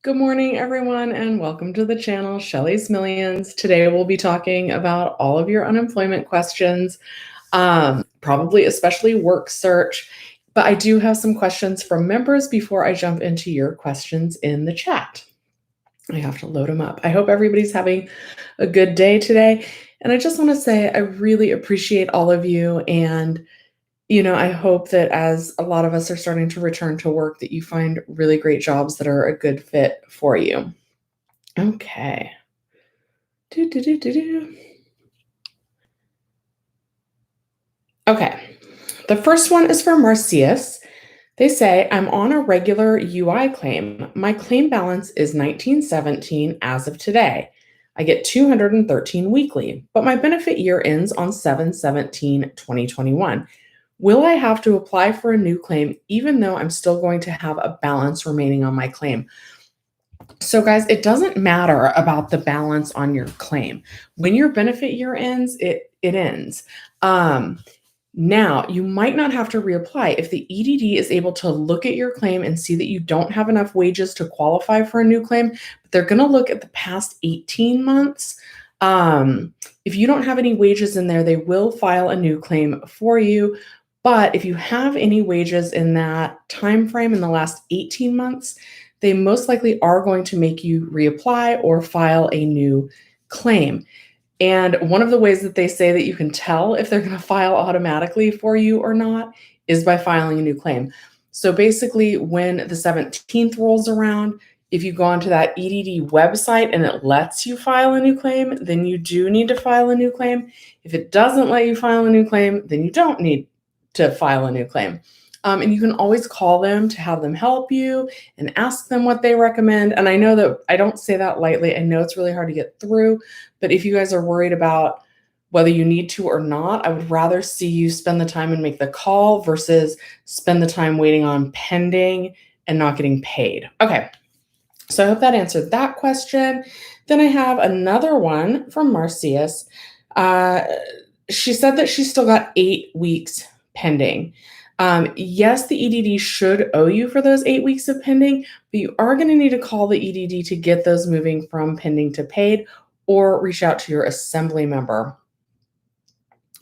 Good morning, everyone, and welcome to the channel, Shelly's Millions. Today, we'll be talking about all of your unemployment questions, probably especially work search. But I do have some questions from members before I jump into your questions in the chat. I have to load them up. I hope everybody's having a good day today. And I just want to say I really appreciate all of you. And I hope that as a lot of us are starting to return to work, that you find really great jobs that are a good fit for you. Okay. Okay. The first one is from Marcius. They say, I'm on a regular UI claim. My claim balance is 1917 as of today. I get 213 weekly, but my benefit year ends on 7/17/2021. Will I have to apply for a new claim even though I'm still going to have a balance remaining on my claim? So, guys, it doesn't matter about the balance on your claim. When your benefit year ends, it ends. Now, you might not have to reapply if the EDD is able to look at your claim and see that you don't have enough wages to qualify for a new claim, but they're going to look at the past 18 months. If you don't have any wages in there, they will file a new claim for you. But if you have any wages in that time frame in the last 18 months, they most likely are going to make you reapply or file a new claim. And one of the ways that they say that you can tell if they're going to file automatically for you or not is by filing a new claim. So basically, when the 17th rolls around, if you go onto that EDD website and it lets you file a new claim, then you do need to file a new claim. If it doesn't let you file a new claim, then you don't need to file a new claim. And you can always call them to have them help you and ask them what they recommend. And I know that I don't say that lightly. I know it's really hard to get through, but if you guys are worried about whether you need to or not, I would rather see you spend the time and make the call versus spend the time waiting on pending and not getting paid. Okay, so I hope that answered that question. Then I have another one from Marcius. She said that she's still got 8 weeks pending. Yes, the EDD should owe you for those 8 weeks of pending, but you are going to need to call the EDD to get those moving from pending to paid or reach out to your assembly member.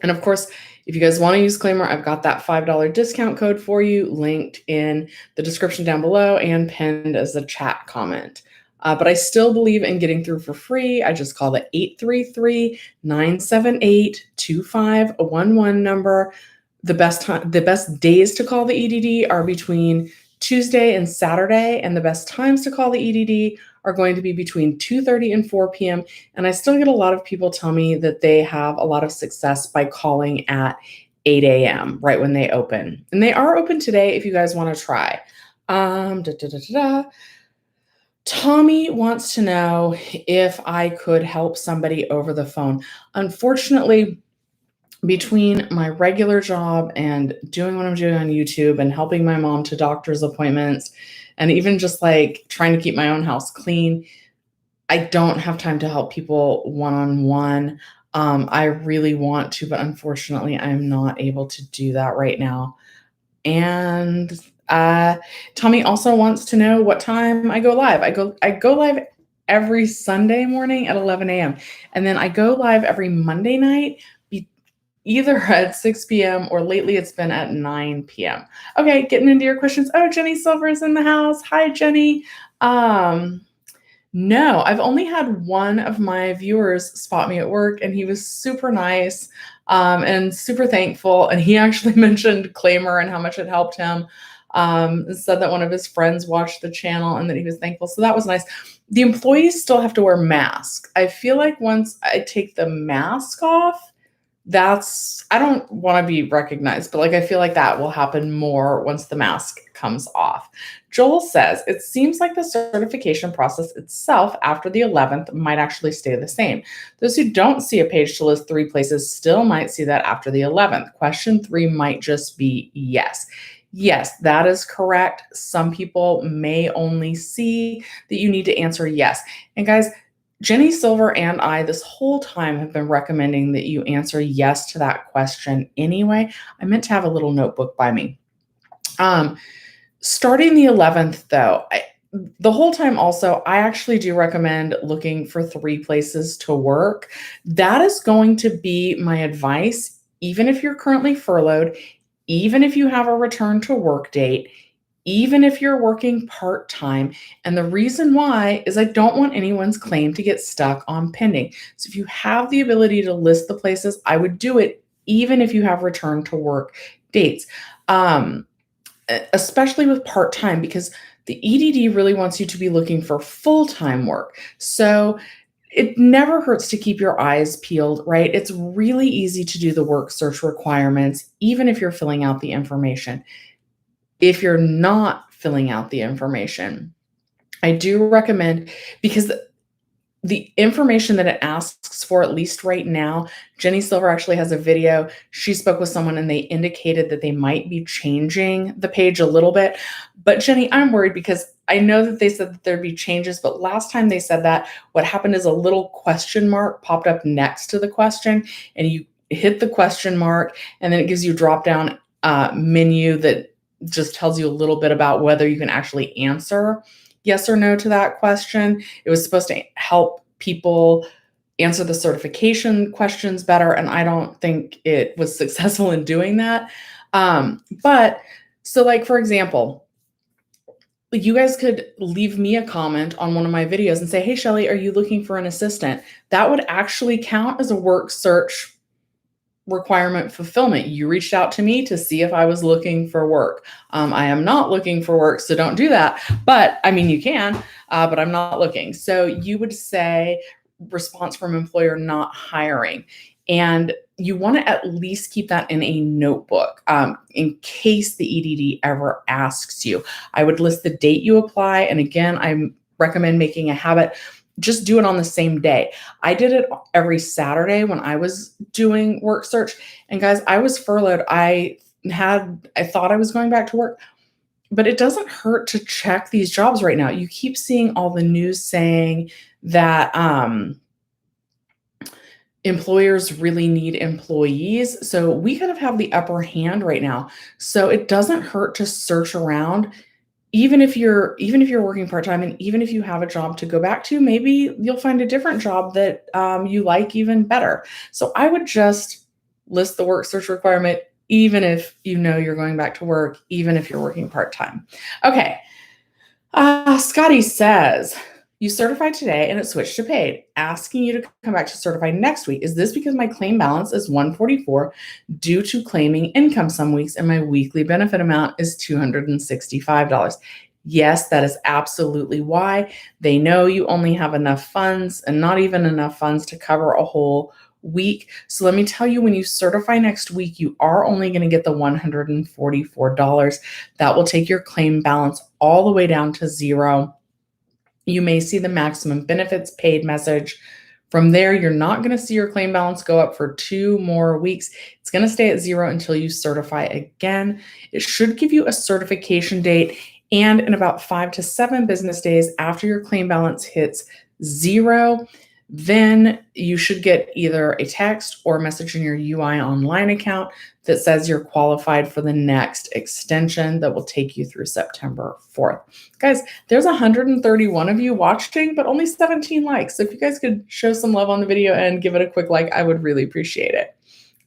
And of course, if you guys want to use Claimyr, I've got that $5 discount code for you linked in the description down below and pinned as a chat comment. But I still believe in getting through for free. I just call the 833-978-2511 number. The best days to call the EDD are between Tuesday and Saturday, and the best times to call the EDD are going to be between 2:30 and 4 p.m. And I still get a lot of people tell me that they have a lot of success by calling at 8 a.m. right when they open. And they are open today if you guys want to try. Tommy wants to know if I could help somebody over the phone. Unfortunately, between my regular job and doing what I'm doing on YouTube and helping my mom to doctor's appointments and even just like trying to keep my own house clean, I don't have time to help people one-on-one. I really want to, but unfortunately, I'm not able to do that right now. And Tommy also wants to know what time I go live. I go live every Sunday morning at 11 a.m. And then I go live every Monday night, either at 6 p.m. or lately it's been at 9 p.m. Okay, getting into your questions. Oh, Jenny Silver is in the house. Hi, Jenny. No, I've only had one of my viewers spot me at work, and he was super nice and super thankful. And he actually mentioned Claimyr and how much it helped him. Said that one of his friends watched the channel and that he was thankful. So that was nice. The employees still have to wear masks. I feel like once I take the mask off, I don't want to be recognized, but I feel like that will happen more once the mask comes off. Joel says, it seems like the certification process itself after the 11th might actually stay the same. Those who don't see a page to list 3 places still might see that after the 11th. Question 3 might just be yes. Yes, that is correct. Some people may only see that you need to answer yes. And guys, Jenny Silver and I this whole time have been recommending that you answer yes to that question anyway. I meant to have a little notebook by me. Starting the 11th, though, the whole time also, I actually do recommend looking for 3 places to work. That is going to be my advice, even if you're currently furloughed, even if you have a return to work date, even if you're working part-time. And the reason why is I don't want anyone's claim to get stuck on pending. So if you have the ability to list the places, I would do it even if you have return to work dates. Especially with part-time, because the EDD really wants you to be looking for full-time work. So it never hurts to keep your eyes peeled, right? It's really easy to do the work search requirements, even if you're filling out the information. If you're not filling out the information, I do recommend, because the information that it asks for, at least right now, Jenny Silver actually has a video. She spoke with someone and they indicated that they might be changing the page a little bit. But Jenny, I'm worried because I know that they said that there'd be changes, but last time they said that, what happened is a little question mark popped up next to the question, and you hit the question mark, and then it gives you a drop down menu that just tells you a little bit about whether you can actually answer yes or no to that question. It was supposed to help people answer the certification questions better, and I don't think it was successful in doing that. But so, like, for example, you guys could leave me a comment on one of my videos and say, hey, Shelly, are you looking for an assistant? That would actually count as a work search requirement fulfillment. You reached out to me to see if I was looking for work. I am not looking for work, so don't do that. But I mean, you can, but I'm not looking. So you would say response from employer not hiring. And you want to at least keep that in a notebook in case the EDD ever asks you. I would list the date you apply. And again, I recommend making a habit. Just do it on the same day. I did it every Saturday when I was doing work search. And guys, I was furloughed. I thought I was going back to work, but it doesn't hurt to check these jobs right now. You keep seeing all the news saying that employers really need employees. So we kind of have the upper hand right now. So it doesn't hurt to search around. Even if you're working part-time, and even if you have a job to go back to, maybe you'll find a different job that you like even better. So I would just list the work search requirement, even if you know you're going back to work, even if you're working part-time. Okay. Scotty says, you certified today and it switched to paid, asking you to come back to certify next week. Is this because my claim balance is 144 due to claiming income some weeks and my weekly benefit amount is $265? Yes, that is absolutely why. They know you only have enough funds, and not even enough funds to cover a whole week. So let me tell you, when you certify next week, you are only going to get the $144. That will take your claim balance all the way down to zero. You may see the maximum benefits paid message. From there, you're not going to see your claim balance go up for 2 more weeks. It's going to stay at zero until you certify again. It should give you a certification date, and in about 5 to 7 business days after your claim balance hits zero, then you should get either a text or a message in your UI online account that says you're qualified for the next extension that will take you through September 4th. Guys, there's 131 of you watching, but only 17 likes. So if you guys could show some love on the video and give it a quick like, I would really appreciate it.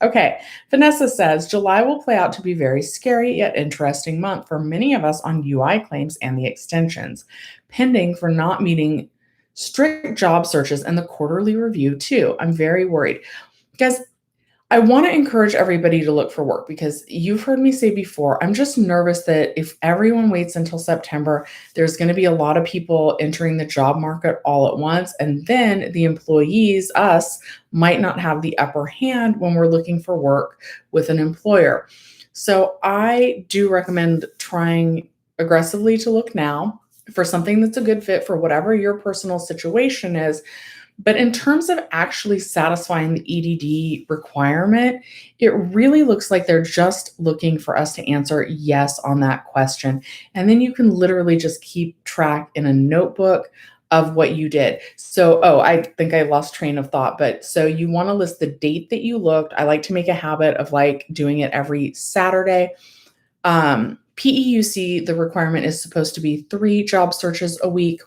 Okay, Vanessa says, July will play out to be very scary yet interesting month for many of us on UI claims and the extensions, pending for not meeting strict job searches and the quarterly review too. I'm very worried. Guys, I want to encourage everybody to look for work, because you've heard me say before, I'm just nervous that if everyone waits until September, there's going to be a lot of people entering the job market all at once. And then the employees, us, might not have the upper hand when we're looking for work with an employer. So I do recommend trying aggressively to look now for something that's a good fit for whatever your personal situation is. But in terms of actually satisfying the EDD requirement, it really looks like they're just looking for us to answer yes on that question. And then you can literally just keep track in a notebook of what you did. So, I think I lost train of thought, but so you want to list the date that you looked. I like to make a habit of like doing it every Saturday. PEUC, the requirement is supposed to be 3 job searches a week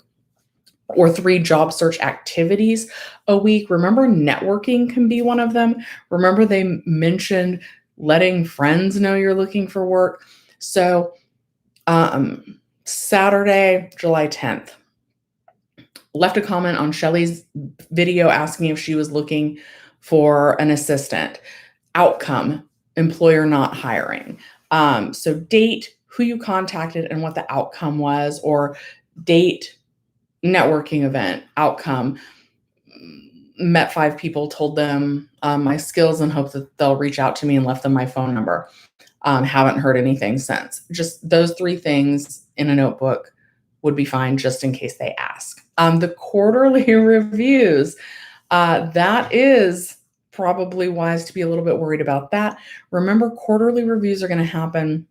or 3 job search activities a week. Remember, networking can be one of them. Remember, they mentioned letting friends know you're looking for work. So Saturday, July 10th, left a comment on Shelly's video asking if she was looking for an assistant. Outcome, employer not hiring. So date, who you contacted and what the outcome was, or date, networking event, outcome, met 5 people, told them my skills and hope that they'll reach out to me, and left them my phone number. Haven't heard anything since. Just those 3 things in a notebook would be fine, just in case they ask. The quarterly reviews, that is probably wise to be a little bit worried about that. Remember, quarterly reviews are going to happen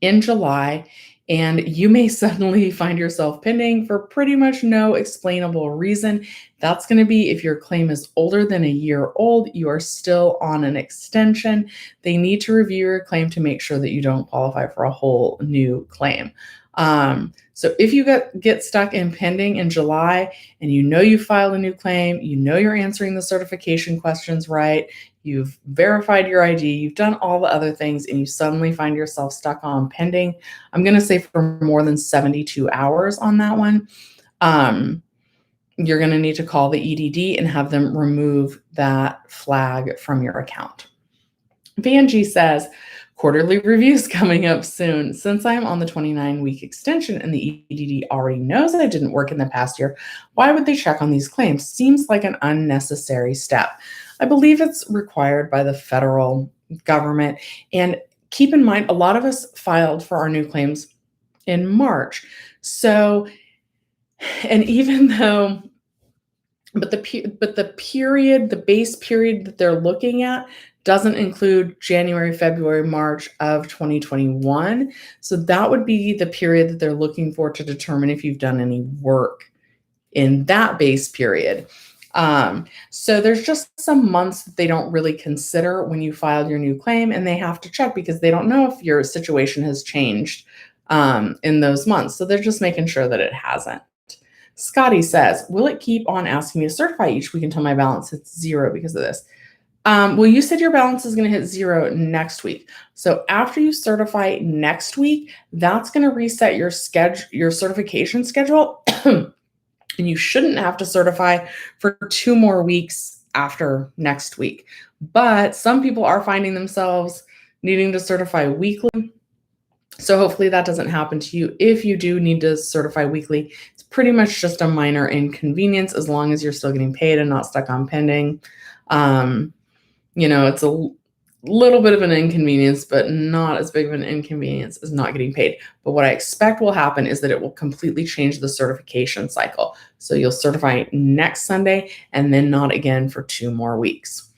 in July, and you may suddenly find yourself pending for pretty much no explainable reason. That's going to be if your claim is older than a year old, you are still on an extension. They need to review your claim to make sure that you don't qualify for a whole new claim. So if you get stuck in pending in July and you know you filed a new claim, you know you're answering the certification questions right, you've verified your ID, you've done all the other things, and you suddenly find yourself stuck on pending, I'm going to say for more than 72 hours on that one, you're going to need to call the EDD and have them remove that flag from your account. Vanjie says, quarterly reviews coming up soon. Since I'm on the 29-week extension and the EDD already knows I didn't work in the past year, why would they check on these claims? Seems like an unnecessary step. I believe it's required by the federal government. And keep in mind, a lot of us filed for our new claims in March. So, and even though, but the period, the base period that they're looking at doesn't include January, February, March of 2021. So that would be the period that they're looking for to determine if you've done any work in that base period. So there's just some months that they don't really consider when you filed your new claim, and they have to check because they don't know if your situation has changed in those months. So they're just making sure that it hasn't. Scotty says, will it keep on asking me to certify each week until my balance hits 0 because of this? Well, you said your balance is going to hit 0 next week. So after you certify next week, that's going to reset your certification schedule. And you shouldn't have to certify for 2 more weeks after next week. But some people are finding themselves needing to certify weekly. So hopefully that doesn't happen to you. If you do need to certify weekly, it's pretty much just a minor inconvenience as long as you're still getting paid and not stuck on pending. It's a little bit of an inconvenience, but not as big of an inconvenience as not getting paid. But what I expect will happen is that it will completely change the certification cycle. So you'll certify next Sunday and then not again for 2 more weeks.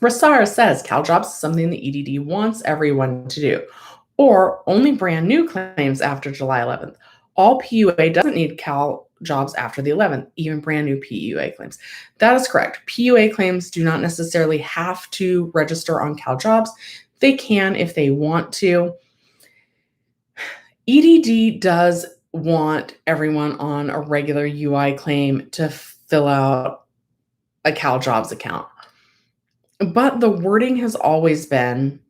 Rasara says CalJOBS is something the EDD wants everyone to do, or only brand new claims after July 11th. All PUA doesn't need CalJOBS after the 11th, even brand new PUA claims. That is correct. PUA claims do not necessarily have to register on CalJOBS. They can if they want to. EDD does want everyone on a regular UI claim to fill out a CalJOBS account. But the wording has always been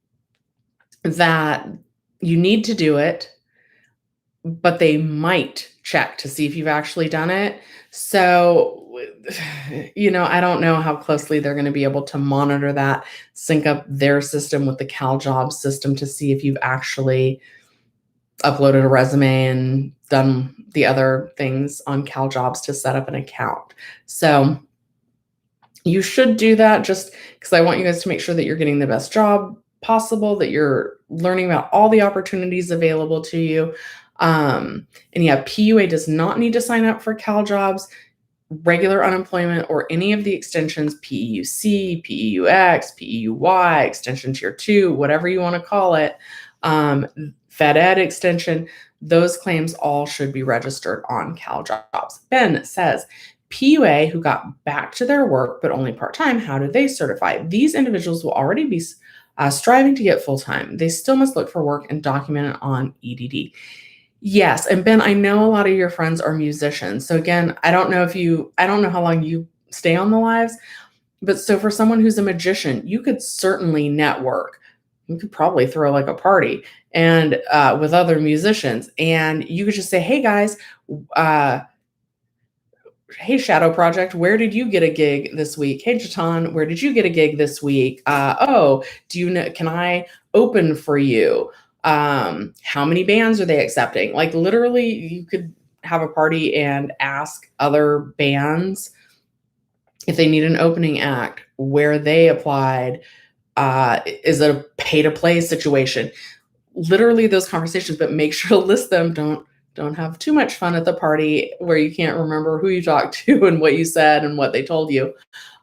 that you need to do it, but they might check to see if you've actually done it. So, I don't know how closely they're going to be able to monitor that, sync up their system with the CalJOBS system to see if you've actually uploaded a resume and done the other things on CalJOBS to set up an account. So you should do that just because I want you guys to make sure that you're getting the best job possible, that you're learning about all the opportunities available to you. And yeah, PUA does not need to sign up for CalJOBS, regular unemployment, or any of the extensions, PEUC, PEUX, PEUY, extension tier 2, whatever you want to call it, Fed Ed extension, those claims all should be registered on CalJOBS. Ben says, PUA who got back to their work but only part-time, how do they certify? These individuals will already be striving to get full-time. They still must look for work and document it on EDD. Yes, and Ben, I know a lot of your friends are musicians. So again, I don't know how long you stay on the lives, but so for someone who's a magician, you could certainly network. You could probably throw like a party and with other musicians, and you could just say, "Hey guys, uh, hey Shadow Project, where did you get a gig this week? Hey Jatan, where did you get a gig this week? Oh, do you know? Can I open for you? How many bands are they accepting? Like literally, you could have a party and ask other bands if they need an opening act, where they applied. Is it a pay to play situation? Literally those conversations, but make sure to list them. Don't have too much fun at the party where you can't remember who you talked to and what you said and what they told you.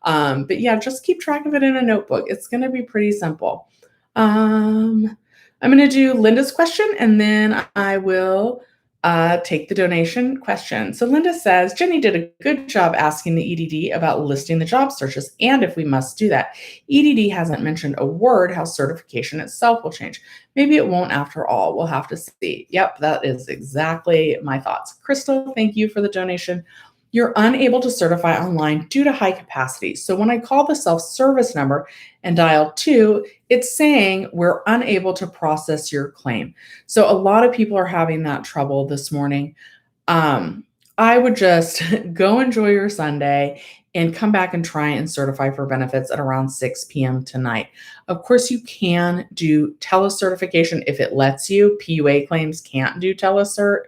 But yeah, just keep track of it in a notebook. It's going to be pretty simple. I'm going to do Linda's question and then I will take the donation question. So Linda says, Jenny did a good job asking the EDD about listing the job searches and if we must do that. EDD hasn't mentioned a word how certification itself will change. Maybe it won't after all. We'll have to see. Yep, that is exactly my thoughts. Crystal, thank you for the donation. You're unable to certify online due to high capacity. So when I call the self-service number and dial 2, it's saying we're unable to process your claim. So a lot of people are having that trouble this morning. I would just go enjoy your Sunday and come back and try and certify for benefits at around 6 p.m. tonight. Of course, you can do telecertification if it lets you. PUA claims can't do telecert.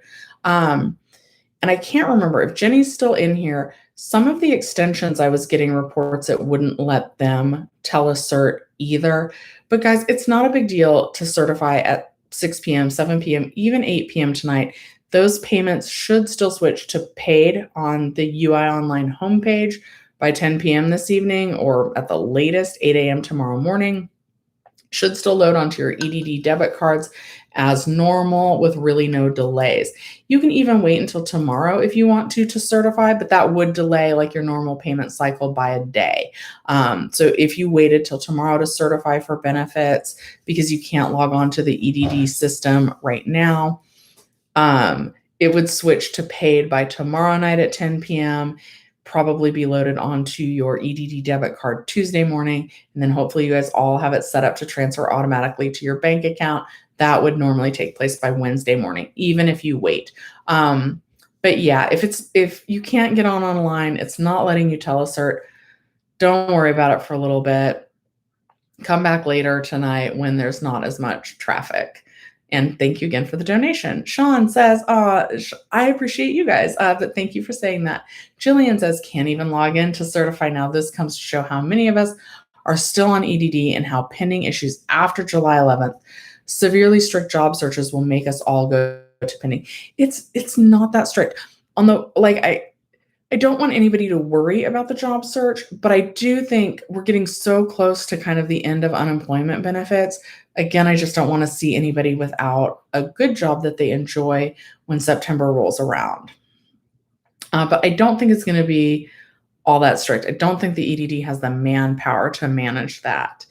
And I can't remember if Jenny's still in here. Some of the extensions I was getting reports it wouldn't let them telecert either. But guys, it's not a big deal to certify at 6 p.m., 7 p.m., even 8 p.m. tonight. Those payments should still switch to paid on the UI Online homepage by 10 p.m. this evening or at the latest 8 a.m. tomorrow morning. Should still load onto your EDD debit cards as normal with really no delays. You can even wait until tomorrow if you want to certify, but that would delay like your normal payment cycle by a day. So if you waited till tomorrow to certify for benefits because you can't log on to the EDD system right now, it would switch to paid by tomorrow night at 10 p.m., probably be loaded onto your EDD debit card Tuesday morning, and then hopefully you guys all have it set up to transfer automatically to your bank account. That would normally take place by Wednesday morning, even if you wait. But yeah, if you can't get online, it's not letting you telecert, don't worry about it for a little bit. Come back later tonight when there's not as much traffic. And thank you again for the donation. Sean says, I appreciate you guys, but thank you for saying that. Jillian says, can't even log in to certify now. This comes to show how many of us are still on EDD and how pending issues after July 11th. Severely strict job searches will make us all go to pending. It's not that strict. I don't want anybody to worry about the job search, but I do think we're getting so close to kind of the end of unemployment benefits. Again, I just don't want to see anybody without a good job that they enjoy when September rolls around. But I don't think it's going to be all that strict. I don't think the EDD has the manpower to manage that.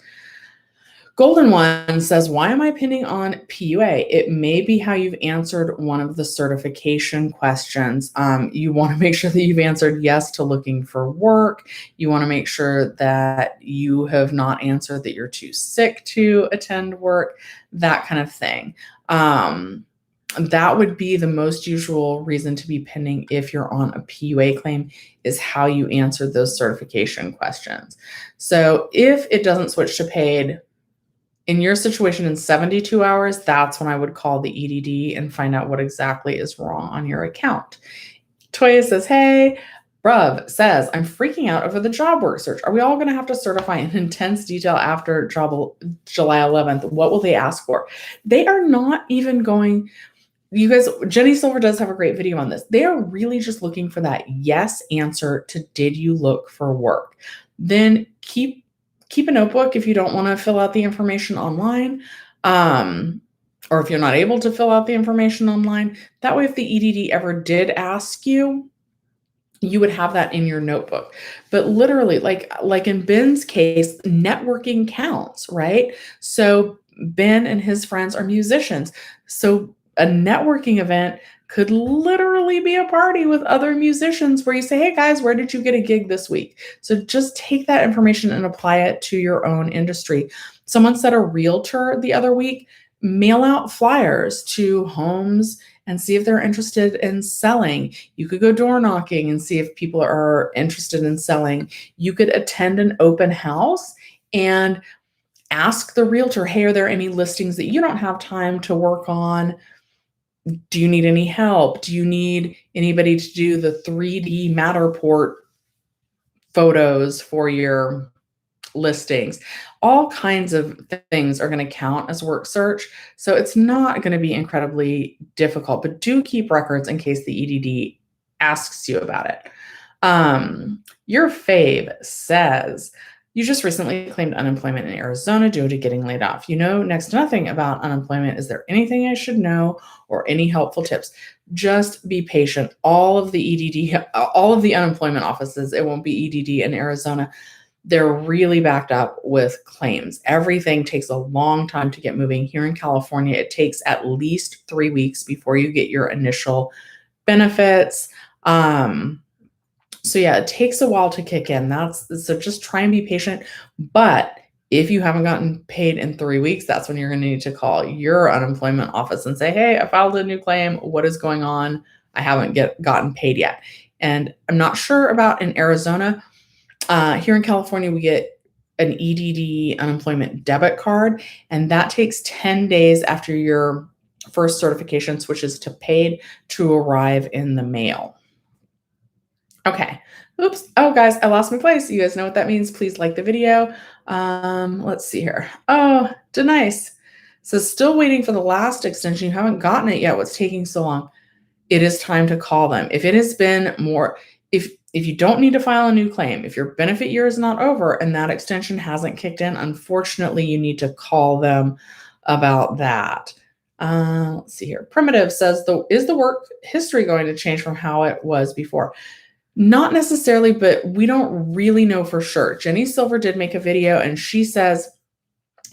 Golden One says, why am I pinning on PUA? It may be how you've answered one of the certification questions. You want to make sure that you've answered yes to looking for work. You want to make sure that you have not answered that you're too sick to attend work, that kind of thing. That would be the most usual reason to be pending if you're on a PUA claim, is how you answered those certification questions. So if it doesn't switch to paid, in your situation in 72 hours, that's when I would call the EDD and find out what exactly is wrong on your account. Toya says, hey, Bruv says, I'm freaking out over the job work search. Are we all going to have to certify in intense detail after July 11th? What will they ask for? They are not even going, you guys, Jenny Silver does have a great video on this. They are really just looking for that yes answer to did you look for work? Then keep a notebook if you don't want to fill out the information online, or if you're not able to fill out the information online. That way, if the EDD ever did ask you, you would have that in your notebook. But literally, like in Ben's case, networking counts, right? So Ben and his friends are musicians. So a networking event could literally be a party with other musicians where you say, hey guys, where did you get a gig this week? So just take that information and apply it to your own industry. Someone said a realtor the other week, mail out flyers to homes and see if they're interested in selling. You could go door knocking and see if people are interested in selling. You could attend an open house and ask the realtor, hey, are there any listings that you don't have time to work on? Do you need any help? Do you need anybody to do the 3D Matterport photos for your listings? All kinds of things are going to count as work search. So it's not going to be incredibly difficult, but do keep records in case the EDD asks you about it. Your fave says, you just recently claimed unemployment in Arizona due to getting laid off. You know next to nothing about unemployment. Is there anything I should know or any helpful tips? Just be patient. All of the EDD, all of the unemployment offices, it won't be EDD in Arizona, they're really backed up with claims. Everything takes a long time to get moving. Here in California, it takes at least 3 weeks before you get your initial benefits. So yeah, it takes a while to kick in. So just try and be patient. But if you haven't gotten paid in 3 weeks, that's when you're going to need to call your unemployment office and say, hey, I filed a new claim. What is going on? I haven't gotten paid yet. And I'm not sure about in Arizona. Here in California, we get an EDD unemployment debit card, and that takes 10 days after your first certification switches to paid to arrive in the mail. Okay. Oops. Oh, guys, I lost my place. You guys know what that means. Please like the video. Let's see here. Oh, Denise. So still waiting for the last extension. You haven't gotten it yet. What's taking so long? It is time to call them. If it has been more, if you don't need to file a new claim, if your benefit year is not over and that extension hasn't kicked in, unfortunately, you need to call them about that. Let's see here. Primitive says, is the work history going to change from how it was before? Not necessarily, but we don't really know for sure. Jenny Silver did make a video and she says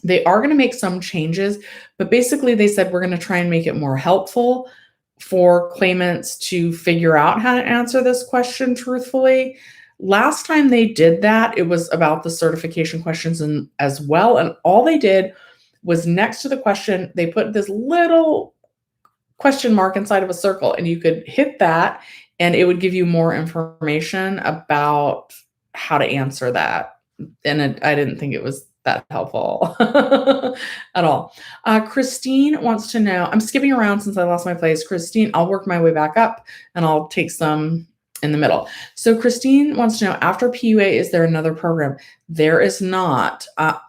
they are going to make some changes, but basically they said we're going to try and make it more helpful for claimants to figure out how to answer this question truthfully. Last time they did that, it was about the certification questions as well. And all they did was next to the question, they put this little question mark inside of a circle, and you could hit that and it would give you more information about how to answer that. And I didn't think it was that helpful at all. Christine wants to know, I'm skipping around since I lost my place. Christine, I'll work my way back up and I'll take some in the middle. So Christine wants to know, after PUA, is there another program? There is not,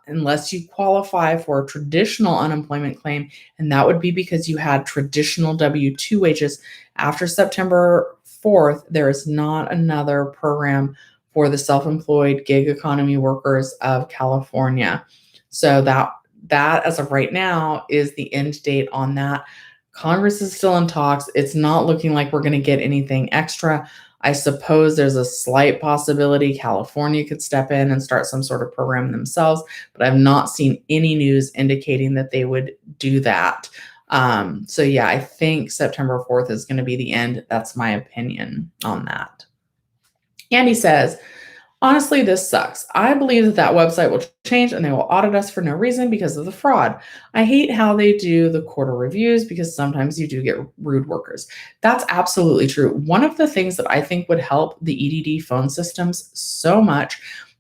unless you qualify for a traditional unemployment claim, and that would be because you had traditional W-2 wages. After September 4th, there is not another program for the self-employed gig economy workers of California. So that as of right now is the end date on that. Congress is still in talks. It's not looking like we're going to get anything extra. I suppose there's a slight possibility California could step in and start some sort of program themselves, but I've not seen any news indicating that they would do that. So yeah, I think September 4th is going to be the end. That's my opinion on that. Andy says, honestly, this sucks. I believe that website will change and they will audit us for no reason because of the fraud. I hate how they do the quarter reviews because sometimes you do get rude workers. That's absolutely true. One of the things that I think would help the EDD phone systems so much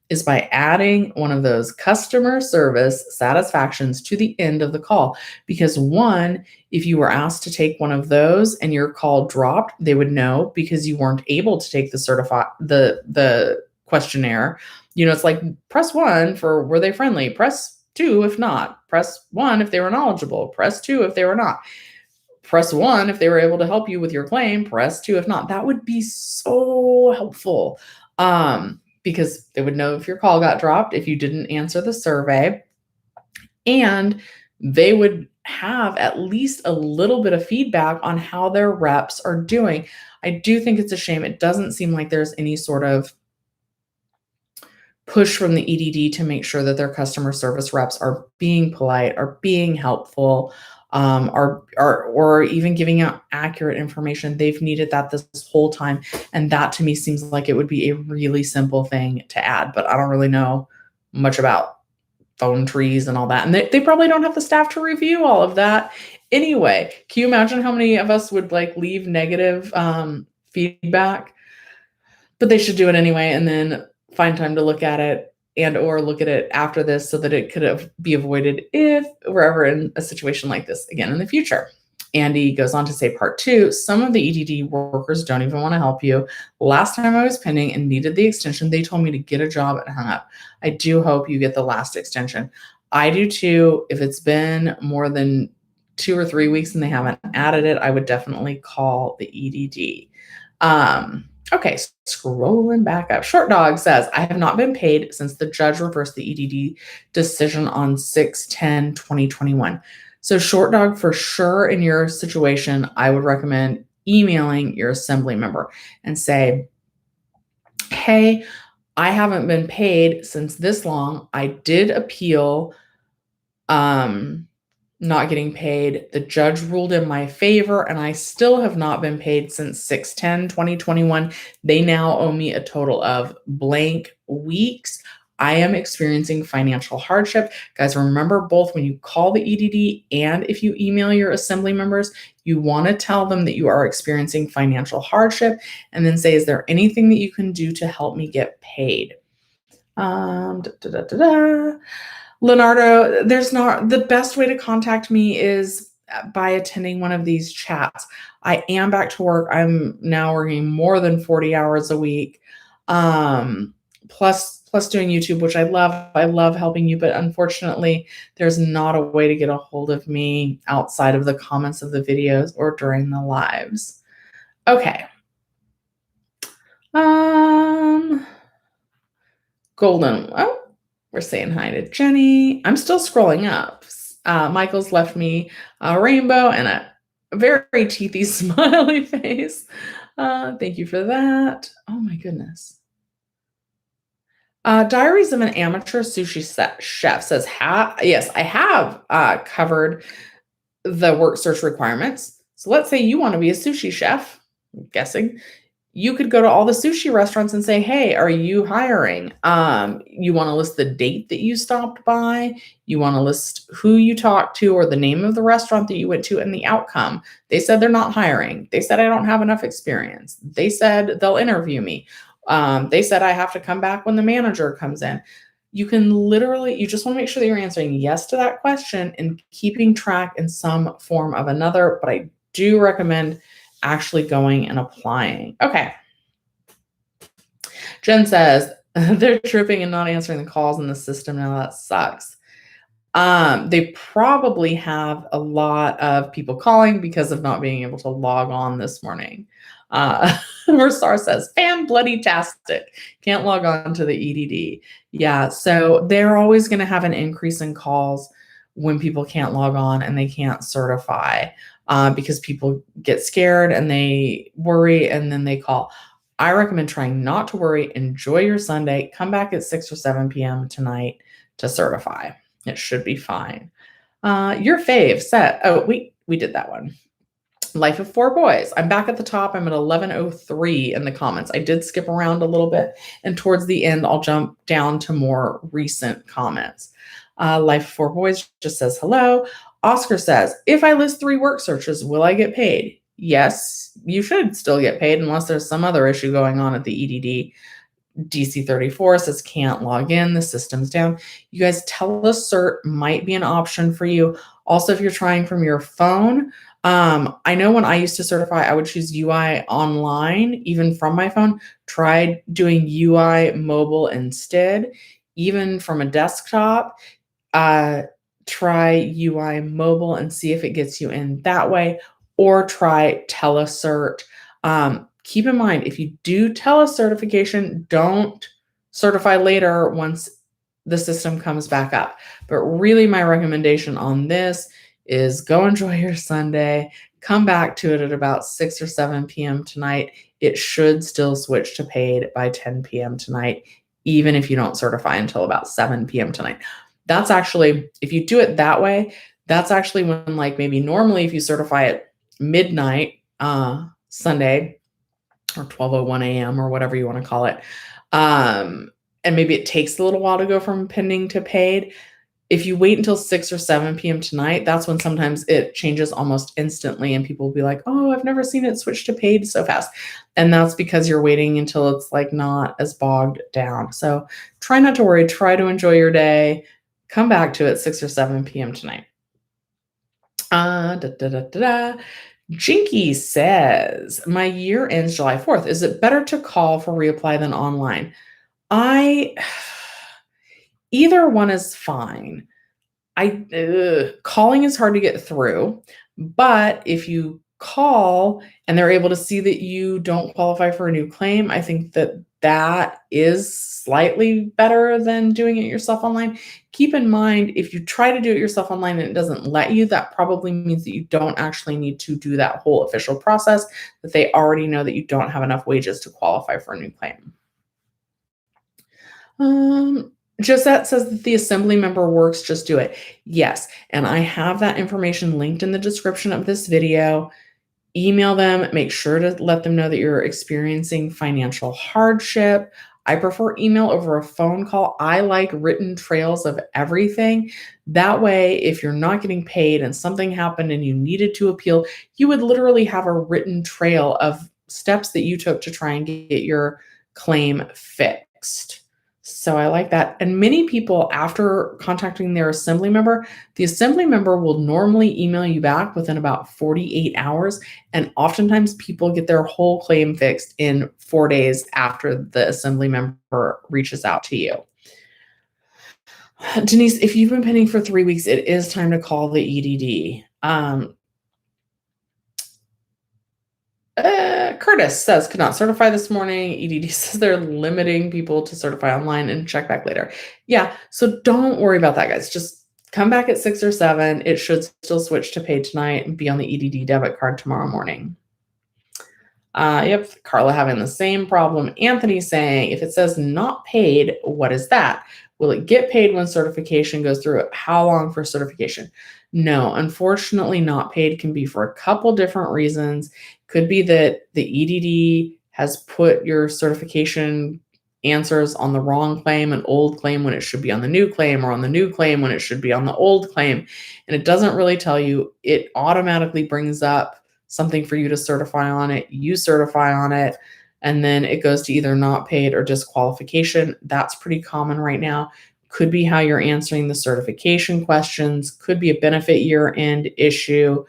is by adding one of those customer service satisfactions to the end of the call. Because one, if you were asked to take one of those and your call dropped, they would know because you weren't able to take the questionnaire. You know, it's like press 1 for were they friendly, press 2 if not, press 1 if they were knowledgeable, press 2 if they were not, press 1 if they were able to help you with your claim, press 2 if not. That would be so helpful. Because they would know if your call got dropped, if you didn't answer the survey, and they would have at least a little bit of feedback on how their reps are doing. I do think it's a shame. It doesn't seem like there's any sort of push from the EDD to make sure that their customer service reps are being polite, are being helpful, or even giving out accurate information. They've needed that this whole time, and that to me seems like it would be a really simple thing to add. But I don't really know much about phone trees and all that, and they probably don't have the staff to review all of that anyway. Can you imagine how many of us would like leave negative feedback? But they should do it anyway, and then find time to look at it and or look at it after this so that it could be avoided if we're ever in a situation like this again in the future. Andy goes on to say, part 2, some of the EDD workers don't even want to help you. Last time I was pending and needed the extension, they told me to get a job and hung up. I do hope you get the last extension. I do too. If it's been more than 2 or 3 weeks and they haven't added it, I would definitely call the EDD. Okay, scrolling back up. Short Dog says, I have not been paid since the judge reversed the EDD decision on 6/10/2021. So Short Dog, for sure in your situation, I would recommend emailing your assembly member and say, hey, I haven't been paid since this long. I did appeal not getting paid. The judge ruled in my favor, and I still have not been paid since 6/10/2021. They now owe me a total of blank weeks. I am experiencing financial hardship. Guys, remember, both when you call the EDD and if you email your assembly members, you want to tell them that you are experiencing financial hardship and then say, is there anything that you can do to help me get paid? Leonardo, the best way to contact me is by attending one of these chats. I am back to work. I'm now working more than 40 hours a week. Plus doing YouTube, which I love. I love helping you, but unfortunately, there's not a way to get a hold of me outside of the comments of the videos or during the lives. Okay. Golden. Oh, we're saying hi to Jenny. I'm still scrolling up. Michael's left me a rainbow and a very teethy smiley face. Thank you for that. Oh my goodness. Diaries of an Amateur Sushi Chef says, yes, I have covered the work search requirements. So let's say you want to be a sushi chef, I'm guessing. You could go to all the sushi restaurants and say, hey, are you hiring? You want to list the date that you stopped by. You want to list who you talked to or the name of the restaurant that you went to and the outcome. They said they're not hiring. They said I don't have enough experience. They said they'll interview me. They said I have to come back when the manager comes in. You just want to make sure that you're answering yes to that question and keeping track in some form of another. But I do recommend actually going and applying. Okay. Jen says, they're tripping and not answering the calls in the system now. That sucks. They probably have a lot of people calling because of not being able to log on this morning. Versar says, fan bloody tastic. Can't log on to the EDD. Yeah, so they're always going to have an increase in calls when people can't log on and they can't certify because people get scared and they worry and then they call. I recommend trying not to worry. Enjoy your Sunday. Come back at 6 or 7 p.m. tonight to certify. It should be fine. Your fave set. Oh, we did that one. Life of Four Boys. I'm back at the top. I'm at 11:03 in the comments. I did skip around a little bit, and towards the end, I'll jump down to more recent comments. Life of Four Boys just says hello. Oscar says, if I list 3 work searches, will I get paid? Yes, you should still get paid unless there's some other issue going on at the EDD. DC34 says can't log in, the system's down. You guys, telecert might be an option for you. Also, if you're trying from your phone, I know when I used to certify, I would choose UI online, even from my phone. Tried doing UI mobile instead, even from a desktop. Try UI mobile and see if it gets you in that way, or try telecert. Keep in mind, if you do telecertification, don't certify later once the system comes back up. But really, my recommendation on this is go enjoy your Sunday, come back to it at about 6 or 7 p.m. tonight. It should still switch to paid by 10 p.m. tonight, even if you don't certify until about 7 p.m. tonight. That's actually, if you do it that way, that's actually when, like, maybe normally if you certify at midnight Sunday or 12:01 a.m. or whatever you want to call it, and maybe it takes a little while to go from pending to paid. If you wait until 6 or 7 p.m. tonight, that's when sometimes it changes almost instantly and people will be like, oh, I've never seen it switch to paid so fast. And that's because you're waiting until it's like not as bogged down. So try not to worry. Try to enjoy your day. Come back to it 6 or 7 p.m. tonight. Jinky says, my year ends July 4th. Is it better to call for reapply than online? Either one is fine. Calling is hard to get through, but if you call and they're able to see that you don't qualify for a new claim, I think that that is slightly better than doing it yourself online. Keep in mind, if you try to do it yourself online and it doesn't let you, that probably means that you don't actually need to do that whole official process, that they already know that you don't have enough wages to qualify for a new claim. Josette says that the assembly member works, just do it. Yes, and I have that information linked in the description of this video. Email them, make sure to let them know that you're experiencing financial hardship. I prefer email over a phone call. I like written trails of everything. That way, if you're not getting paid and something happened and you needed to appeal, you would literally have a written trail of steps that you took to try and get your claim fixed. So I like that. And many people, after contacting their assembly member, the assembly member will normally email you back within about 48 hours. And oftentimes people get their whole claim fixed in 4 days after the assembly member reaches out to you. Denise, if you've been pending for 3 weeks, it is time to call the EDD. Curtis says, could not certify this morning. EDD says they're limiting people to certify online and check back later. Yeah, so don't worry about that, guys. Just come back at 6 or 7. It should still switch to paid tonight and be on the EDD debit card tomorrow morning. Yep, Carla having the same problem. Anthony saying, if it says not paid, what is that? Will it get paid when certification goes through? How long for certification? No, unfortunately, not paid can be for a couple different reasons. Could be that the EDD has put your certification answers on the wrong claim, an old claim when it should be on the new claim, or on the new claim when it should be on the old claim. And it doesn't really tell you. It automatically brings up something for you to certify on it. You certify on it, and then it goes to either not paid or disqualification. That's pretty common right now. Could be how you're answering the certification questions, could be a benefit year-end issue,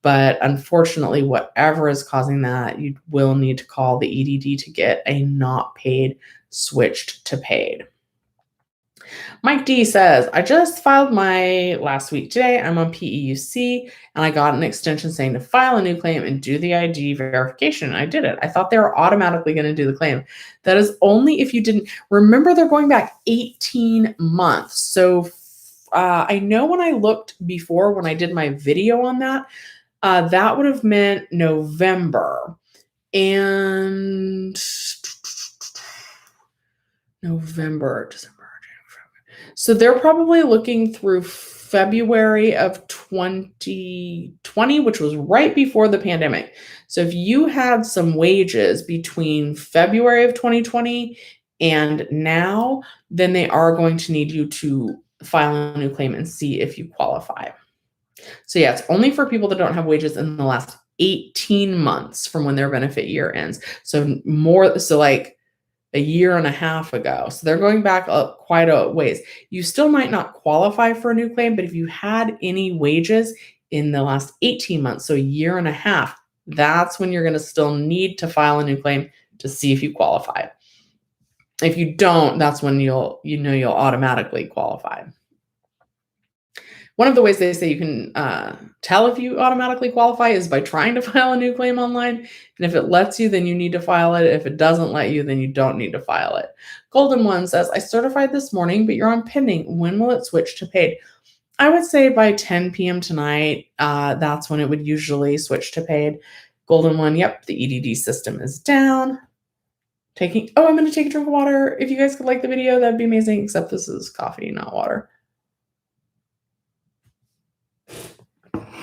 but unfortunately, whatever is causing that, you will need to call the EDD to get a not paid switched to paid. Mike D says, I just filed my last week today. I'm on PEUC and I got an extension saying to file a new claim and do the ID verification. I did it. I thought they were automatically going to do the claim. That is only if you didn't. Remember, they're going back 18 months. So I know when I looked before, when I did my video on that, that would have meant November. And November, December. So they're probably looking through February of 2020, which was right before the pandemic. So if you had some wages between February of 2020 and now, then they are going to need you to file a new claim and see if you qualify. So yeah, it's only for people that don't have wages in the last 18 months from when their benefit year ends. So like a year and a half ago. So they're going back up quite a ways. You still might not qualify for a new claim, but if you had any wages in the last 18 months, so a year and a half, that's when you're going to still need to file a new claim to see if you qualify. If you don't, that's when you'll automatically qualify. One of the ways they say you can tell if you automatically qualify is by trying to file a new claim online. And if it lets you, then you need to file it. If it doesn't let you, then you don't need to file it. Golden One says, I certified this morning, but you're on pending. When will it switch to paid? I would say by 10 p.m. tonight, that's when it would usually switch to paid. Golden one, yep, the EDD system is down. I'm going to take a drink of water. If you guys could like the video, that'd be amazing, except this is coffee, not water.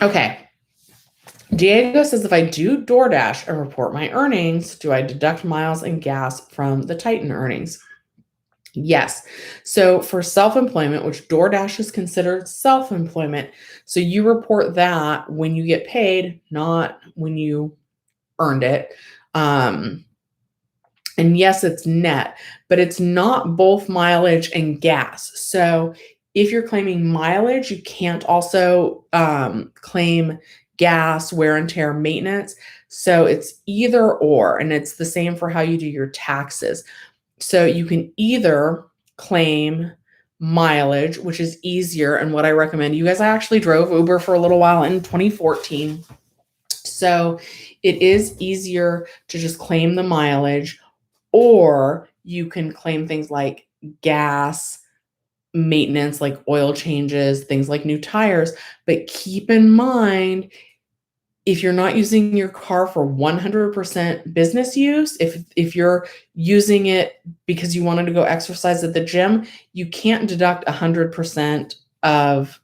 Okay. Diego says, if I do DoorDash and report my earnings, do I deduct miles and gas from the Titan earnings? Yes. So for self-employment, which DoorDash is considered self-employment, so you report that when you get paid, not when you earned it. And yes, it's net, but it's not both mileage and gas. So if you're claiming mileage, you can't also claim gas, wear and tear, maintenance. So it's either or, and it's the same for how you do your taxes. So you can either claim mileage, which is easier. And what I recommend, you guys, I actually drove Uber for a little while in 2014. So it is easier to just claim the mileage, or you can claim things like gas, maintenance, like oil changes, things like new tires. But keep in mind, if you're not using your car for 100% business use, if you're using it because you wanted to go exercise at the gym, you can't deduct 100% of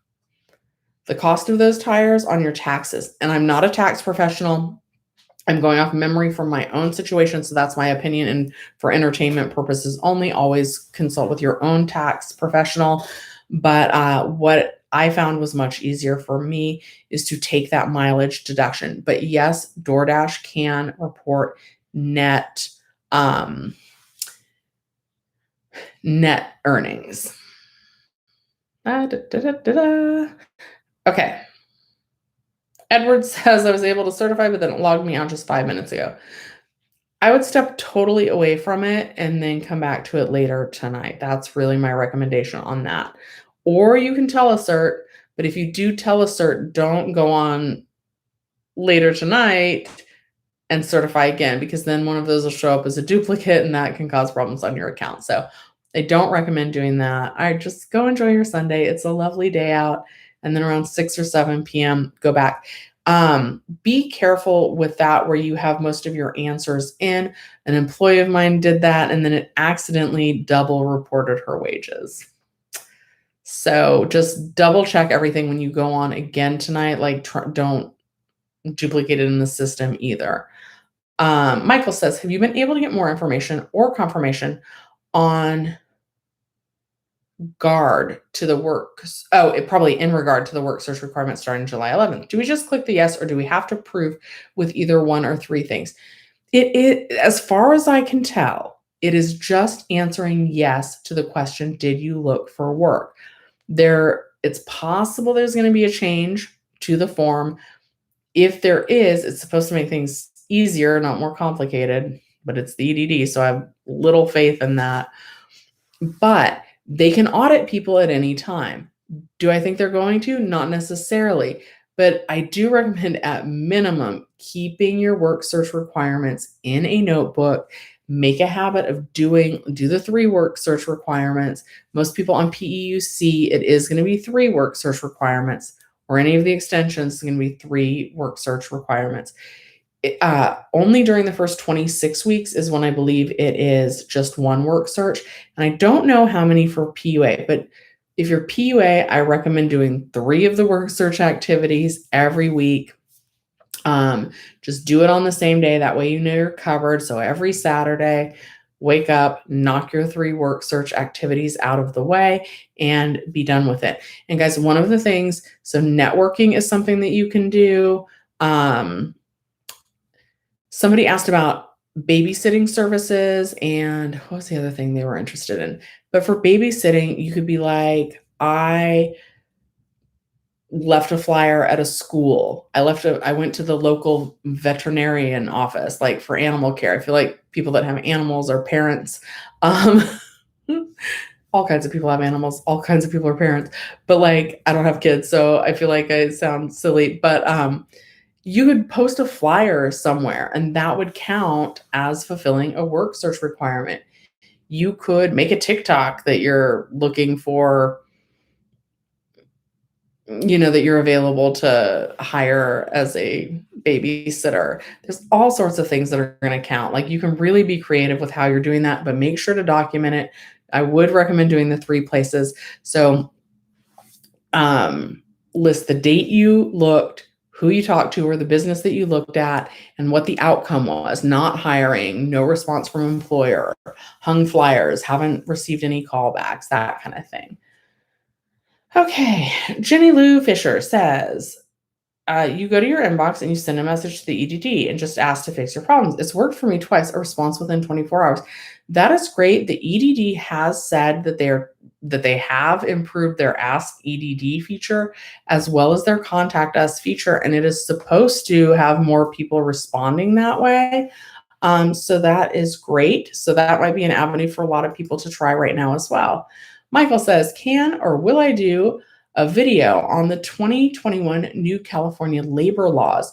the cost of those tires on your taxes. And I'm not a tax professional. I'm going off memory from my own situation, so that's my opinion. And for entertainment purposes only, always consult with your own tax professional. But what I found was much easier for me is to take that mileage deduction. But yes, DoorDash can report net net earnings. Okay. Edward says, I was able to certify, but then it logged me out just 5 minutes ago. I would step totally away from it and then come back to it later tonight. That's really my recommendation on that. Or you can telecert, but if you do telecert, don't go on later tonight and certify again, because then one of those will show up as a duplicate and that can cause problems on your account. So I don't recommend doing that. I just go enjoy your Sunday. It's a lovely day out. And then around 6 or 7 p.m., go back. Be careful with that where you have most of your answers in. An employee of mine did that, and then it accidentally double reported her wages. So just double check everything when you go on again tonight. Like, don't duplicate it in the system either. Michael says, have you been able to get more information or confirmation on regard to the works? Probably in regard to the work search requirement starting July 11th. Do we just click the yes, or do we have to prove with either one or three things? As far as I can tell, it is just answering yes to the question, did you look for work? It's possible there's going to be a change to the form. If there is, it's supposed to make things easier, not more complicated, but it's the EDD, so I have little faith in that. But they can audit people at any time. Do I think they're going to? Not necessarily. But I do recommend, at minimum, keeping your work search requirements in a notebook. Make a habit of do the 3 work search requirements. Most people on PEUC, it is going to be 3 work search requirements, or any of the extensions is going to be 3 work search requirements. Only during the first 26 weeks is when I believe it is just 1 work search. And I don't know how many for PUA, but if you're PUA, I recommend doing 3 of the work search activities every week. Just do it on the same day. That way you know you're covered. So every Saturday, wake up, knock your 3 work search activities out of the way, and be done with it. And guys, one of the things, so networking is something that you can do. Somebody asked about babysitting services, and what was the other thing they were interested in? But for babysitting, you could be like, I left a flyer at a school. I went to the local veterinarian office, like for animal care. I feel like people that have animals are parents. All kinds of people have animals. All kinds of people are parents. But like, I don't have kids, so I feel like I sound silly. But you could post a flyer somewhere, and that would count as fulfilling a work search requirement. You could make a TikTok that you're looking for that you're available to hire as a babysitter. There's all sorts of things that are going to count. Like, you can really be creative with how you're doing that, but make sure to document it. I would recommend doing the 3 places. So list the date you looked, who you talked to, or the business that you looked at, and what the outcome was. Not hiring, no response from employer, hung flyers, haven't received any callbacks, that kind of thing. Okay, Jenny Lou Fisher says, you go to your inbox and you send a message to the EDD and just ask to fix your problems. It's worked for me twice, a response within 24 hours. That is great. The EDD has said that they have improved their Ask EDD feature as well as their Contact Us feature, and it is supposed to have more people responding that way. So that is great. So that might be an avenue for a lot of people to try right now as well. Michael says, can or will I do a video on the 2021 new California labor laws?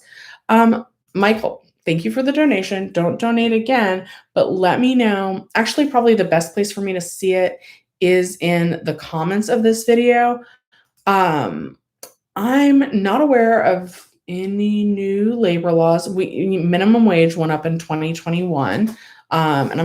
Michael, thank you for the donation. Don't donate again, but let me know. Actually, probably the best place for me to see it is in the comments of this video. I'm not aware of any new labor laws. Minimum wage went up in 2021, and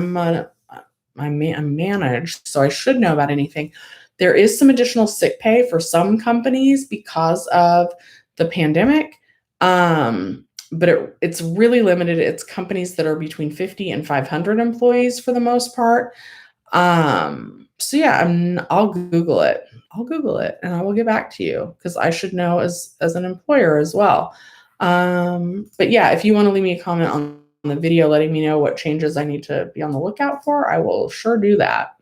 I'm managed, so I should know about anything. There is some additional sick pay for some companies because of the pandemic, but it's really limited. It's companies that are between 50 and 500 employees for the most part. So yeah, I'll Google it. And I will get back to you because I should know as an employer as well. But yeah, if you want to leave me a comment on the video letting me know what changes I need to be on the lookout for, I will sure do that.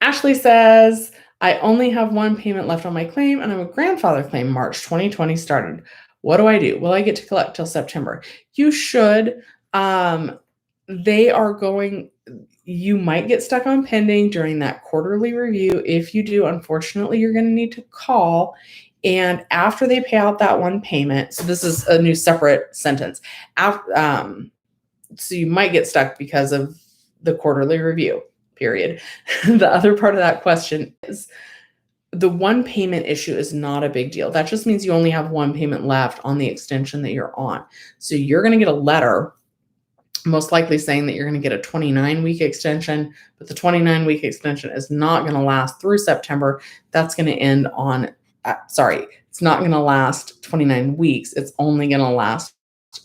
Ashley says, I only have 1 payment left on my claim and I'm a grandfather claim. March 2020 started. What do I do? Will I get to collect till September? You should. You might get stuck on pending during that quarterly review. If you do, unfortunately, you're going to need to call. And after they pay out that 1 payment, so this is a new separate sentence. So you might get stuck because of the quarterly review, period. The other part of that question is the 1 payment issue is not a big deal. That just means you only have 1 payment left on the extension that you're on. So you're going to get a letter most likely saying that you're going to get a 29-week extension, but the 29-week extension is not going to last through September. That's going to end on, it's not going to last 29 weeks. It's only going to last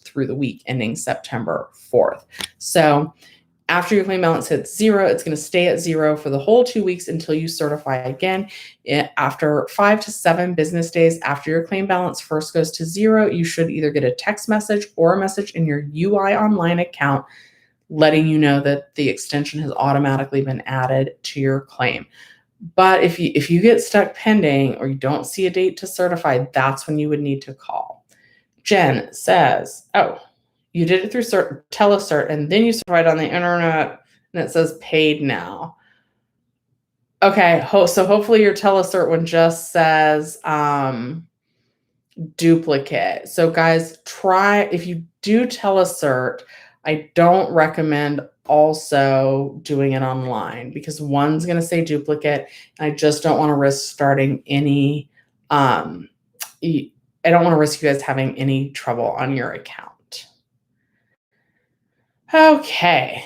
through the week ending September 4th. So after your claim balance hits 0, it's going to stay at 0 for the whole 2 weeks until you certify again. After 5 to 7 business days after your claim balance first goes to 0, you should either get a text message or a message in your UI Online account letting you know that the extension has automatically been added to your claim. But if you get stuck pending or you don't see a date to certify, that's when you would need to call. Jen says, oh, you did it through telecert and then you certified on the internet and it says paid now. Okay, so hopefully your telecert one just says duplicate. So guys, if you do telecert, I don't recommend also doing it online because one's going to say duplicate. And I just don't want to risk starting any, I don't want to risk you guys having any trouble on your account. Okay.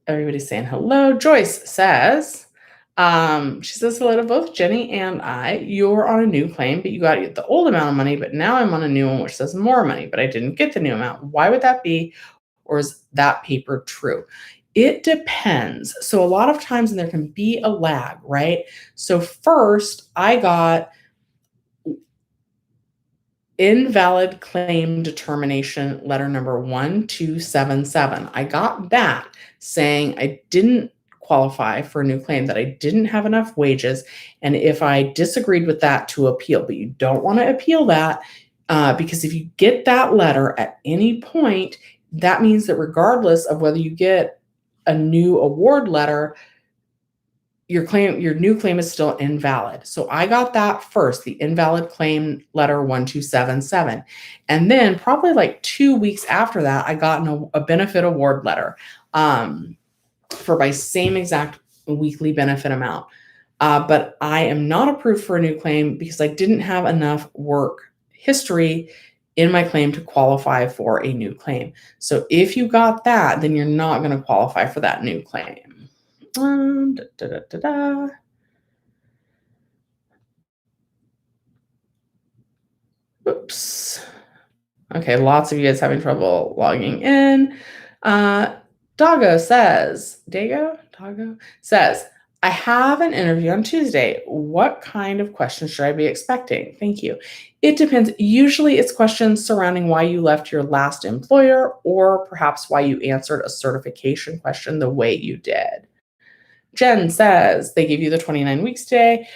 Everybody's saying hello. Joyce says, she says hello to both Jenny and I. You're on a new claim, but you got the old amount of money, but now I'm on a new one which says more money, but I didn't get the new amount. Why would that be? Or is that paper true? It depends. So a lot of times, and there can be a lag, right? So first, I got invalid claim determination letter number 1277. I got that saying I didn't qualify for a new claim, that I didn't have enough wages, and if I disagreed with that, to appeal. But you don't want to appeal that because if you get that letter at any point, that means that regardless of whether you get a new award letter, your new claim is still invalid. So I got that first, the invalid claim letter 1277. And then probably like 2 weeks after that, I got a benefit award letter for my same exact weekly benefit amount. But I am not approved for a new claim because I didn't have enough work history in my claim to qualify for a new claim. So if you got that, then you're not going to qualify for that new claim. Oops. Okay, lots of you guys having trouble logging in. Dago says, I have an interview on Tuesday. What kind of questions should I be expecting? Thank you. It depends. Usually it's questions surrounding why you left your last employer or perhaps why you answered a certification question the way you did. Jen says they give you the 29 weeks today,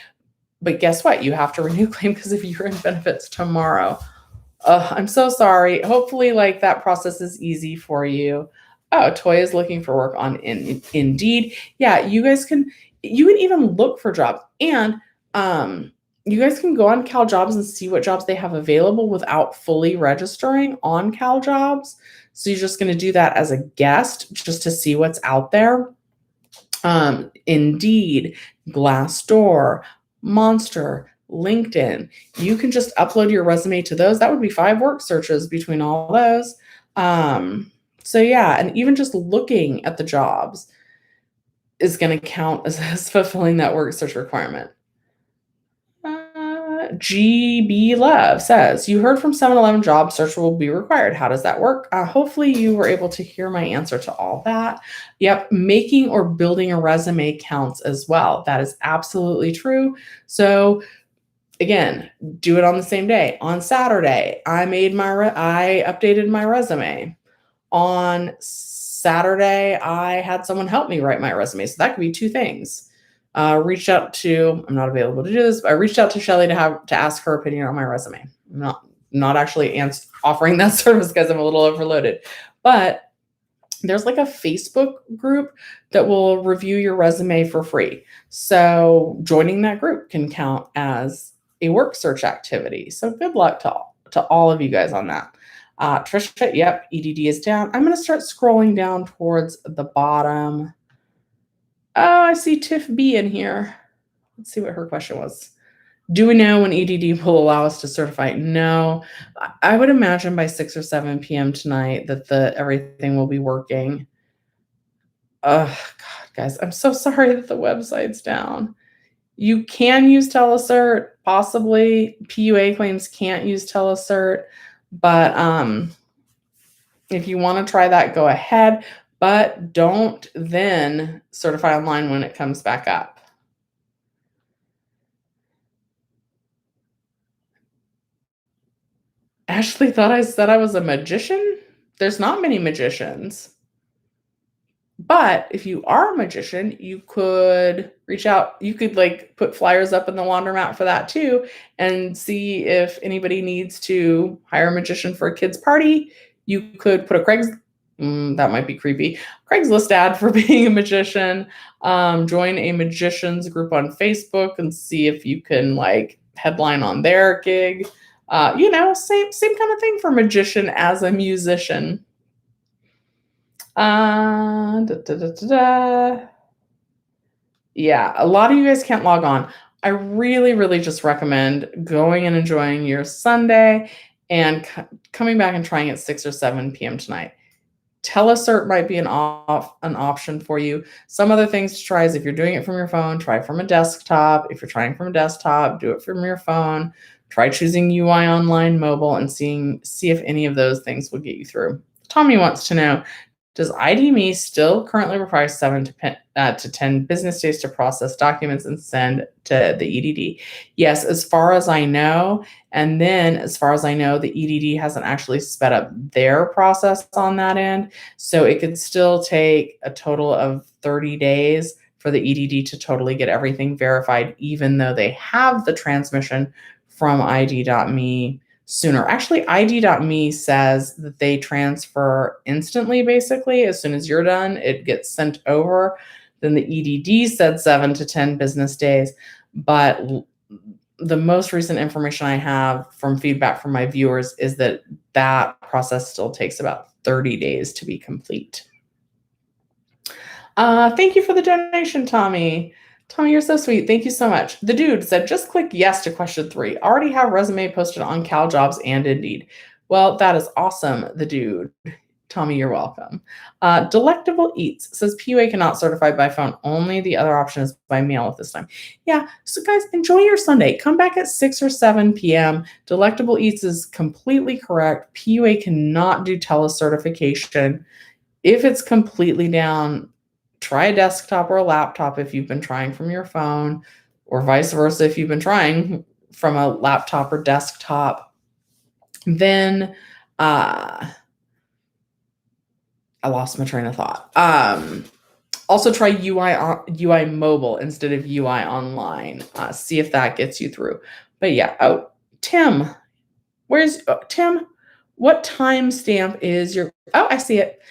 but guess what? You have to renew claim because of year-end benefits tomorrow. I'm so sorry. Hopefully, like, that process is easy for you. Oh, Toy is looking for work on Indeed. Yeah, you can even look for jobs, and you guys can go on CalJOBS and see what jobs they have available without fully registering on CalJOBS. So you're just going to do that as a guest just to see what's out there. Indeed, Glassdoor, Monster, LinkedIn. You can just upload your resume to those. That would be 5 work searches between all those. So yeah, and even just looking at the jobs is going to count as fulfilling that work search requirement. GB Love says, you heard from 7-Eleven job search will be required. How does that work? Hopefully you were able to hear my answer to all that. Yep, making or building a resume counts as well. That is absolutely true. So again, do it on the same day. On Saturday, I updated my resume. On Saturday, I had someone help me write my resume. So that could be 2 things. I'm not available to do this, but I reached out to Shelly to ask her opinion on my resume. I'm not actually offering that service because I'm a little overloaded. But there's like a Facebook group that will review your resume for free. So joining that group can count as a work search activity. So good luck to all of you guys on that. Trisha, yep, EDD is down. I'm going to start scrolling down towards the bottom. Oh, I see Tiff B in here. Let's see what her question was. Do we know when EDD will allow us to certify? No. I would imagine by 6 or 7 p.m. tonight that everything will be working. Oh, God, guys, I'm so sorry that the website's down. You can use Telecert, possibly. PUA claims can't use Telecert, but if you want to try that, go ahead. But don't then certify online when it comes back up. Ashley thought I said I was a magician. There's not many magicians. But if you are a magician, you could reach out. You could put flyers up in the laundromat for that too and see if anybody needs to hire a magician for a kid's party. You could put a that might be creepy. Craigslist ad for being a magician. Join a magicians group on Facebook and see if you can headline on their gig. Same kind of thing for magician as a musician. Yeah, a lot of you guys can't log on. I really, really just recommend going and enjoying your Sunday and coming back and trying at 6 or 7 p.m. tonight. Telecert might be an option for you. Some other things to try is if you're doing it from your phone, try from a desktop. If you're trying from a desktop, do it from your phone. Try choosing UI Online Mobile and see if any of those things will get you through. Tommy wants to know, does ID.me still currently require 7 to 10 business days to process documents and send to the EDD? Yes, as far as I know. And then as far as I know, the EDD hasn't actually sped up their process on that end. So it could still take a total of 30 days for the EDD to totally get everything verified, even though they have the transmission from ID.me sooner. Actually, ID.me says that they transfer instantly, basically. As soon as you're done, it gets sent over. Then the EDD said 7 to 10 business days. But the most recent information I have from feedback from my viewers is that process still takes about 30 days to be complete. Thank you for the donation, Tommy. Tommy, you're so sweet. Thank you so much. The dude said, just click yes to question 3. Already have resume posted on CalJOBS and Indeed. Well, that is awesome, the dude. Tommy, you're welcome. Delectable Eats says PUA cannot certify by phone. Only the other option is by mail at this time. Yeah. So guys, enjoy your Sunday. Come back at 6 or 7 p.m. Delectable Eats is completely correct. PUA cannot do telecertification. If it's completely down, try a desktop or a laptop if you've been trying from your phone, or vice versa if you've been trying from a laptop or desktop. Then I lost my train of thought. Also try UI mobile instead of UI online. See if that gets you through. But yeah, Tim, Tim? What timestamp is your? Oh, I see it.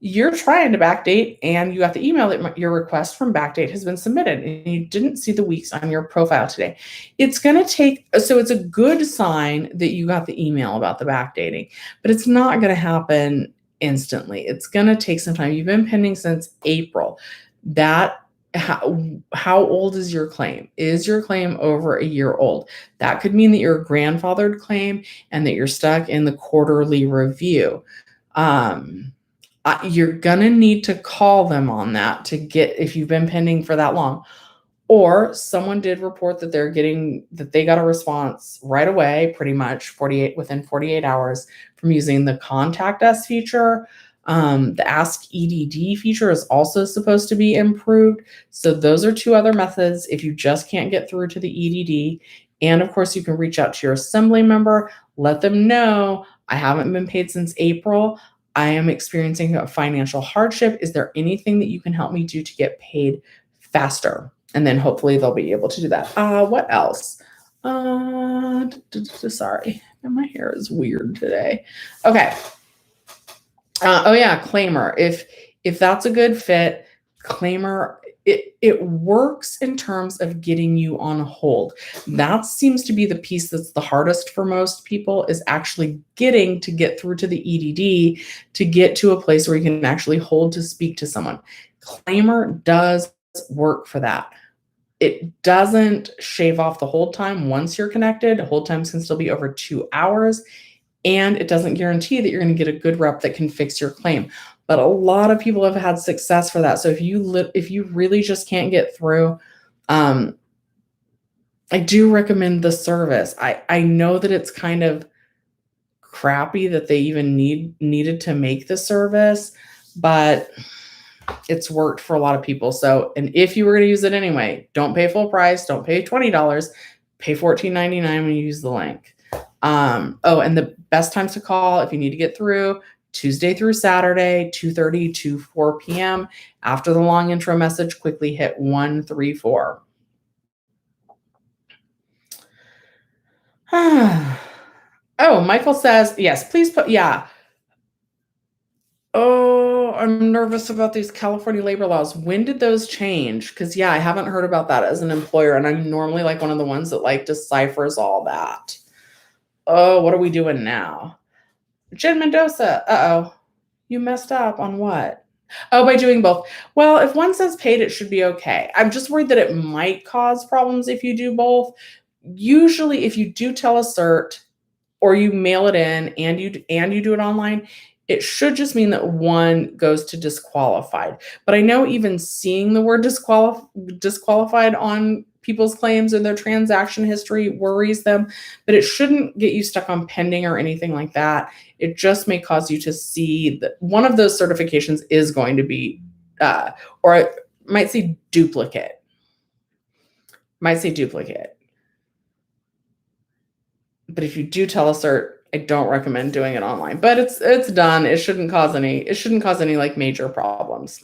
You're trying to backdate and you got the email that your request from Backdate has been submitted and you didn't see the weeks on your profile today. It's going to take, so it's a good sign that you got the email about the backdating, but it's not going to happen instantly. It's going to take some time. You've been pending since April. How old is your claim? Is your claim over a year old? That could mean that you're a grandfathered claim and that you're stuck in the quarterly review. You're going to need to call them on that to get, if you've been pending for that long. Or someone did report that they got a response right away, pretty much within 48 hours from using the Contact Us feature. The Ask EDD feature is also supposed to be improved. So those are 2 other methods if you just can't get through to the EDD. And of course, you can reach out to your assembly member, let them know, I haven't been paid since April. I am experiencing a financial hardship. Is there anything that you can help me do to get paid faster? And then hopefully they'll be able to do that. What else? Sorry, my hair is weird today. Okay. Oh yeah, Claimyr. If that's a good fit, Claimyr, it works in terms of getting you on hold. That seems to be the piece that's the hardest for most people, is actually getting through to the EDD to get to a place where you can actually hold to speak to someone. Claimyr does work for that. It doesn't shave off the hold time once you're connected. Hold times can still be over 2 hours. And it doesn't guarantee that you're going to get a good rep that can fix your claim. But a lot of people have had success for that. So if you really just can't get through, I do recommend the service. I know that it's kind of crappy that they even needed to make the service, but it's worked for a lot of people. So, and if you were going to use it anyway, don't pay full price. Don't pay $20. Pay $14.99 when you use the link. And the best times to call if you need to get through, Tuesday through Saturday, 2:30 to 4 p.m. After the long intro message, quickly hit 134. Oh, Michael says, yes, please put, yeah. Oh, I'm nervous about these California labor laws. When did those change? Because yeah, I haven't heard about that as an employer, and I'm normally like one of the ones that like deciphers all that. Oh, what are we doing now? Jen Mendoza, you messed up on what? Oh, by doing both. Well, if one says paid, it should be okay. I'm just worried that it might cause problems if you do both. Usually, if you do telecert or you mail it in and you do it online, it should just mean that one goes to disqualified. But I know even seeing the word disqualified on people's claims or their transaction history worries them, but it shouldn't get you stuck on pending or anything like that. It just may cause you to see that one of those certifications is going to be, or it might say duplicate. But if you do telecert, I don't recommend doing it online. But it's done. It shouldn't cause any like major problems.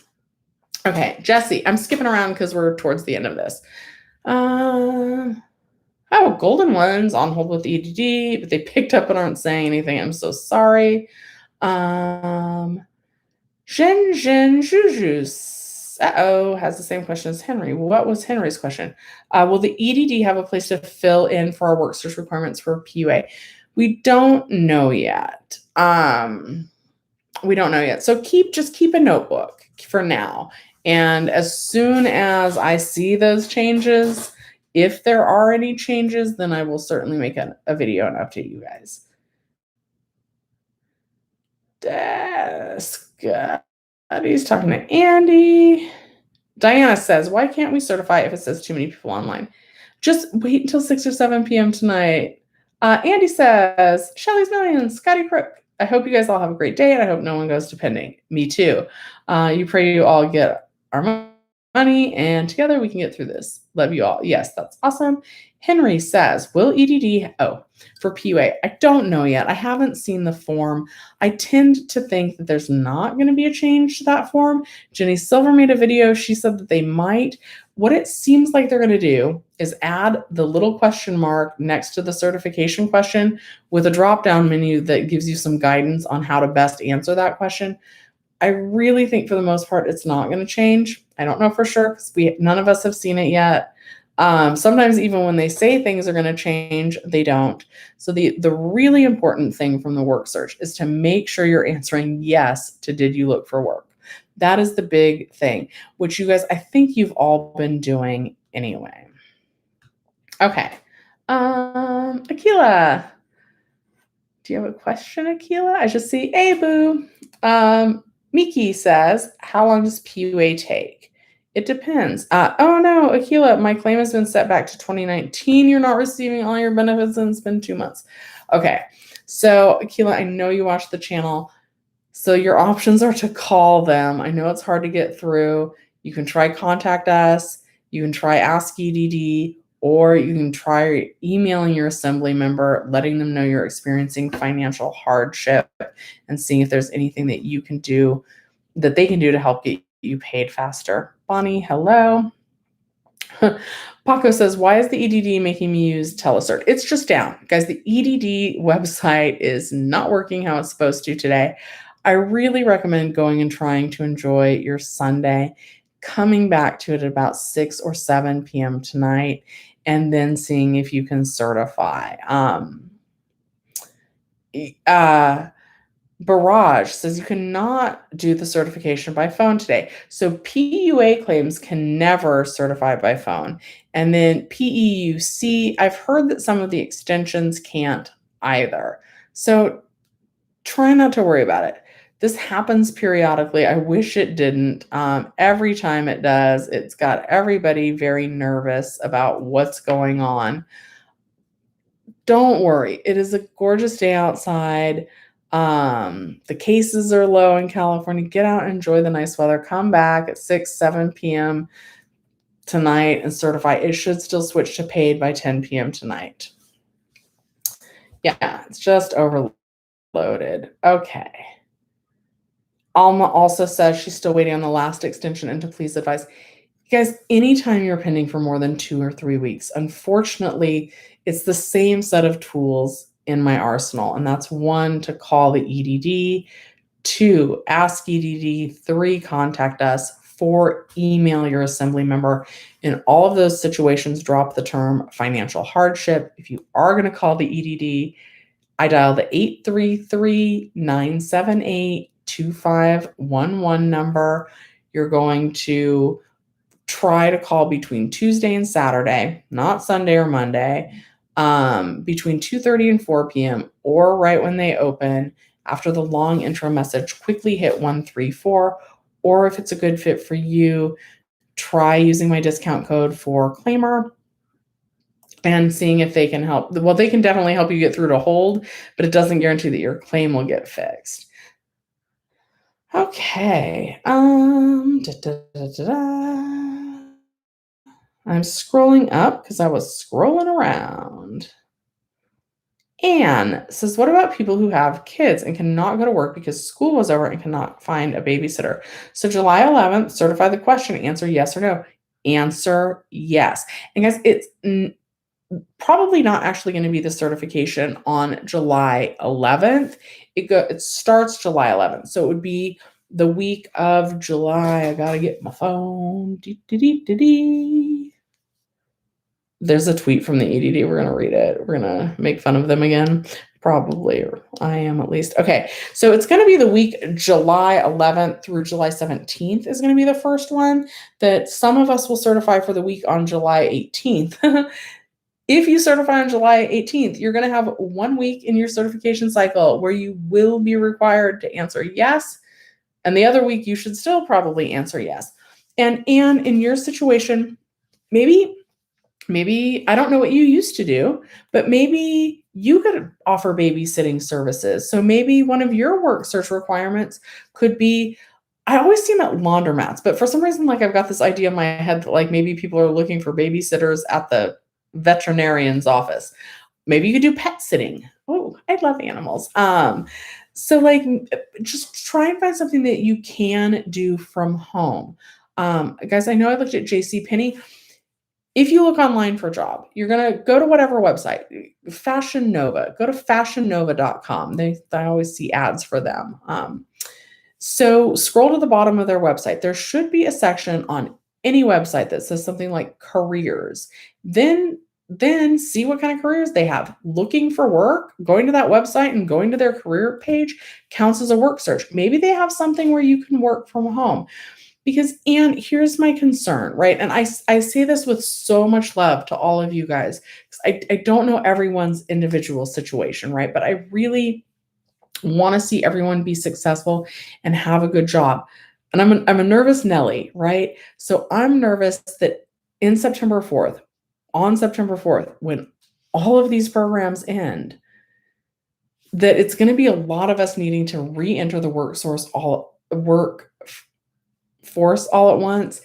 Okay, Jesse, I'm skipping around because we're towards the end of this. Golden ones on hold with EDD, but they picked up and aren't saying anything. I'm so sorry. Zhen Jujus has the same question as Henry. What was Henry's question? Will the EDD have a place to fill in for our work search requirements for PUA? We don't know yet. So just keep a notebook for now. And as soon as I see those changes, if there are any changes, then I will certainly make a video and update you guys. Desk. He's talking to Andy. Diana says, why can't we certify if it says too many people online? Just wait until 6 or 7 p.m. tonight. Andy says, Shelly's Millions, Scotty Crook. I hope you guys all have a great day, and I hope no one goes to pending. Me too. You pray you all get our money, and together we can get through this. Love you all. Yes, that's awesome. Henry says, will EDD, for PUA, I don't know yet. I haven't seen the form. I tend to think that there's not going to be a change to that form. Jenny Silver made a video. She said that they might. What it seems like they're going to do is add the little question mark next to the certification question with a drop-down menu that gives you some guidance on how to best answer that question. I really think for the most part, it's not going to change. I don't know for sure because none of us have seen it yet. Sometimes even when they say things are going to change, they don't. So the really important thing from the work search is to make sure you're answering yes to did you look for work. That is the big thing, which you guys, I think you've all been doing anyway. Okay. Akila. Do you have a question, Akila? I just see, hey, boo. Miki says, how long does PUA take? It depends. Oh no, Akila, my claim has been set back to 2019. You're not receiving all your benefits and it's been 2 months. Okay. So Akila, I know you watch the channel. So your options are to call them. I know it's hard to get through. You can try contact us. You can try ask EDD, or you can try emailing your assembly member, letting them know you're experiencing financial hardship and seeing if there's anything that you can do, that they can do to help get you paid faster. Bonnie, hello. Paco says, why is the EDD making me use Telecert? It's just down. Guys, the EDD website is not working how it's supposed to today. I really recommend going and trying to enjoy your Sunday, coming back to it at about 6 or 7 p.m. tonight, and then seeing if you can certify. Barrage says you cannot do the certification by phone today. So PUA claims can never certify by phone. And then PEUC, I've heard that some of the extensions can't either. So try not to worry about it. This happens periodically. I wish it didn't. Every time it does, it's got everybody very nervous about what's going on. Don't worry. It is a gorgeous day outside. The cases are low in California. Get out and enjoy the nice weather. Come back at 6, 7 p.m. tonight and certify. It should still switch to paid by 10 p.m. tonight. Yeah, it's just overloaded. Okay. Alma also says she's still waiting on the last extension and to please advise. You guys, anytime you're pending for more than 2 or 3 weeks, unfortunately, it's the same set of tools in my arsenal. And that's 1, to call the EDD, 2, ask EDD, 3, contact us, 4, email your assembly member. In all of those situations, drop the term financial hardship. If you are going to call the EDD, I dial the 833-978-2511 number. You're going to try to call between Tuesday and Saturday, not Sunday or Monday, between 2:30 and 4 p.m. or right when they open. After the long intro message, quickly hit 134. Or if it's a good fit for you, try using my discount code for Claimyr and seeing if they can help. Well, they can definitely help you get through to hold, but it doesn't guarantee that your claim will get fixed. Okay. I'm scrolling up because I was scrolling around. Anne says, what about people who have kids and cannot go to work because school was over and cannot find a babysitter? So July 11th, certify the question, answer yes or no. Answer yes. And guys, it's probably not actually going to be the certification on July 11th. It starts July 11th. So it would be the week of July. I got to get my phone. There's a tweet from the EDD. We're going to read it. We're going to make fun of them again. Probably, or I am at least. Okay, so it's going to be the week July 11th through July 17th is going to be the first one that some of us will certify for the week on July 18th. If you certify on July 18th, you're going to have 1 week in your certification cycle where you will be required to answer yes, and the other week you should still probably answer yes. And Anne, in your situation, maybe I don't know what you used to do, but maybe you could offer babysitting services. So maybe one of your work search requirements could be, I always see them at laundromats, but for some reason, like I've got this idea in my head that like maybe people are looking for babysitters at the veterinarian's office. Maybe you could do pet sitting. Oh, I love animals. So like just try and find something that you can do from home. Guys, I know I looked at JCPenney. If you look online for a job, you're going to go to whatever website, Fashion Nova, go to fashionnova.com. I always see ads for them. So scroll to the bottom of their website. There should be a section on any website that says something like careers. Then see what kind of careers they have. Looking for work, going to that website and going to their career page counts as a work search. Maybe they have something where you can work from home. Because, Anne, here's my concern, right? And I say this with so much love to all of you guys, because I don't know everyone's individual situation, right? But I really want to see everyone be successful and have a good job. And I'm a nervous Nelly, right? So I'm nervous that on September 4th, when all of these programs end, that it's going to be a lot of us needing to re-enter the workforce all at once,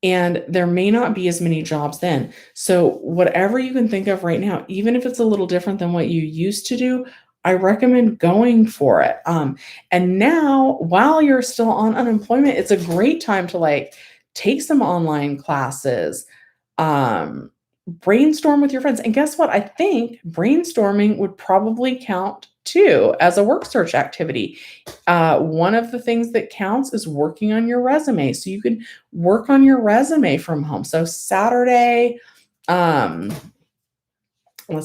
and there may not be as many jobs then. So whatever you can think of right now, even if it's a little different than what you used to do, I recommend going for it. And now, while you're still on unemployment, it's a great time to like take some online classes, brainstorm with your friends. And guess what? I think brainstorming would probably count too as a work search activity. One of the things that counts is working on your resume. So you can work on your resume from home. So Saturday, let's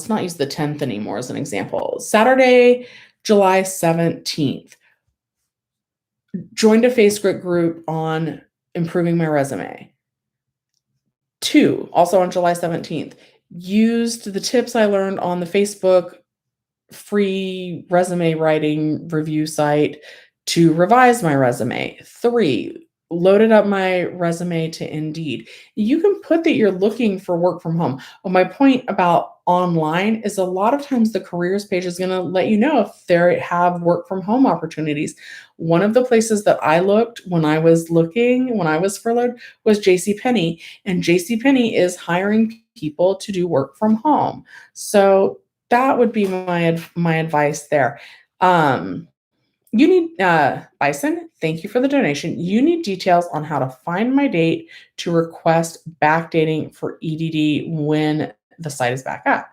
not use the 10th anymore as an example. Saturday, July 17th, joined a Facebook group on improving my resume. 2, also on July 17th, used the tips I learned on the Facebook free resume writing review site to revise my resume. 3, loaded up my resume to Indeed. You can put that you're looking for work from home. Well, my point about online is a lot of times the careers page is going to let you know if they have work from home opportunities. One of the places that I looked when I was furloughed was JCPenney, and JCPenney is hiring people to do work from home. So that would be my advice there. You need, Bison, thank you for the donation. You need details on how to find my date to request backdating for EDD when the site is back up.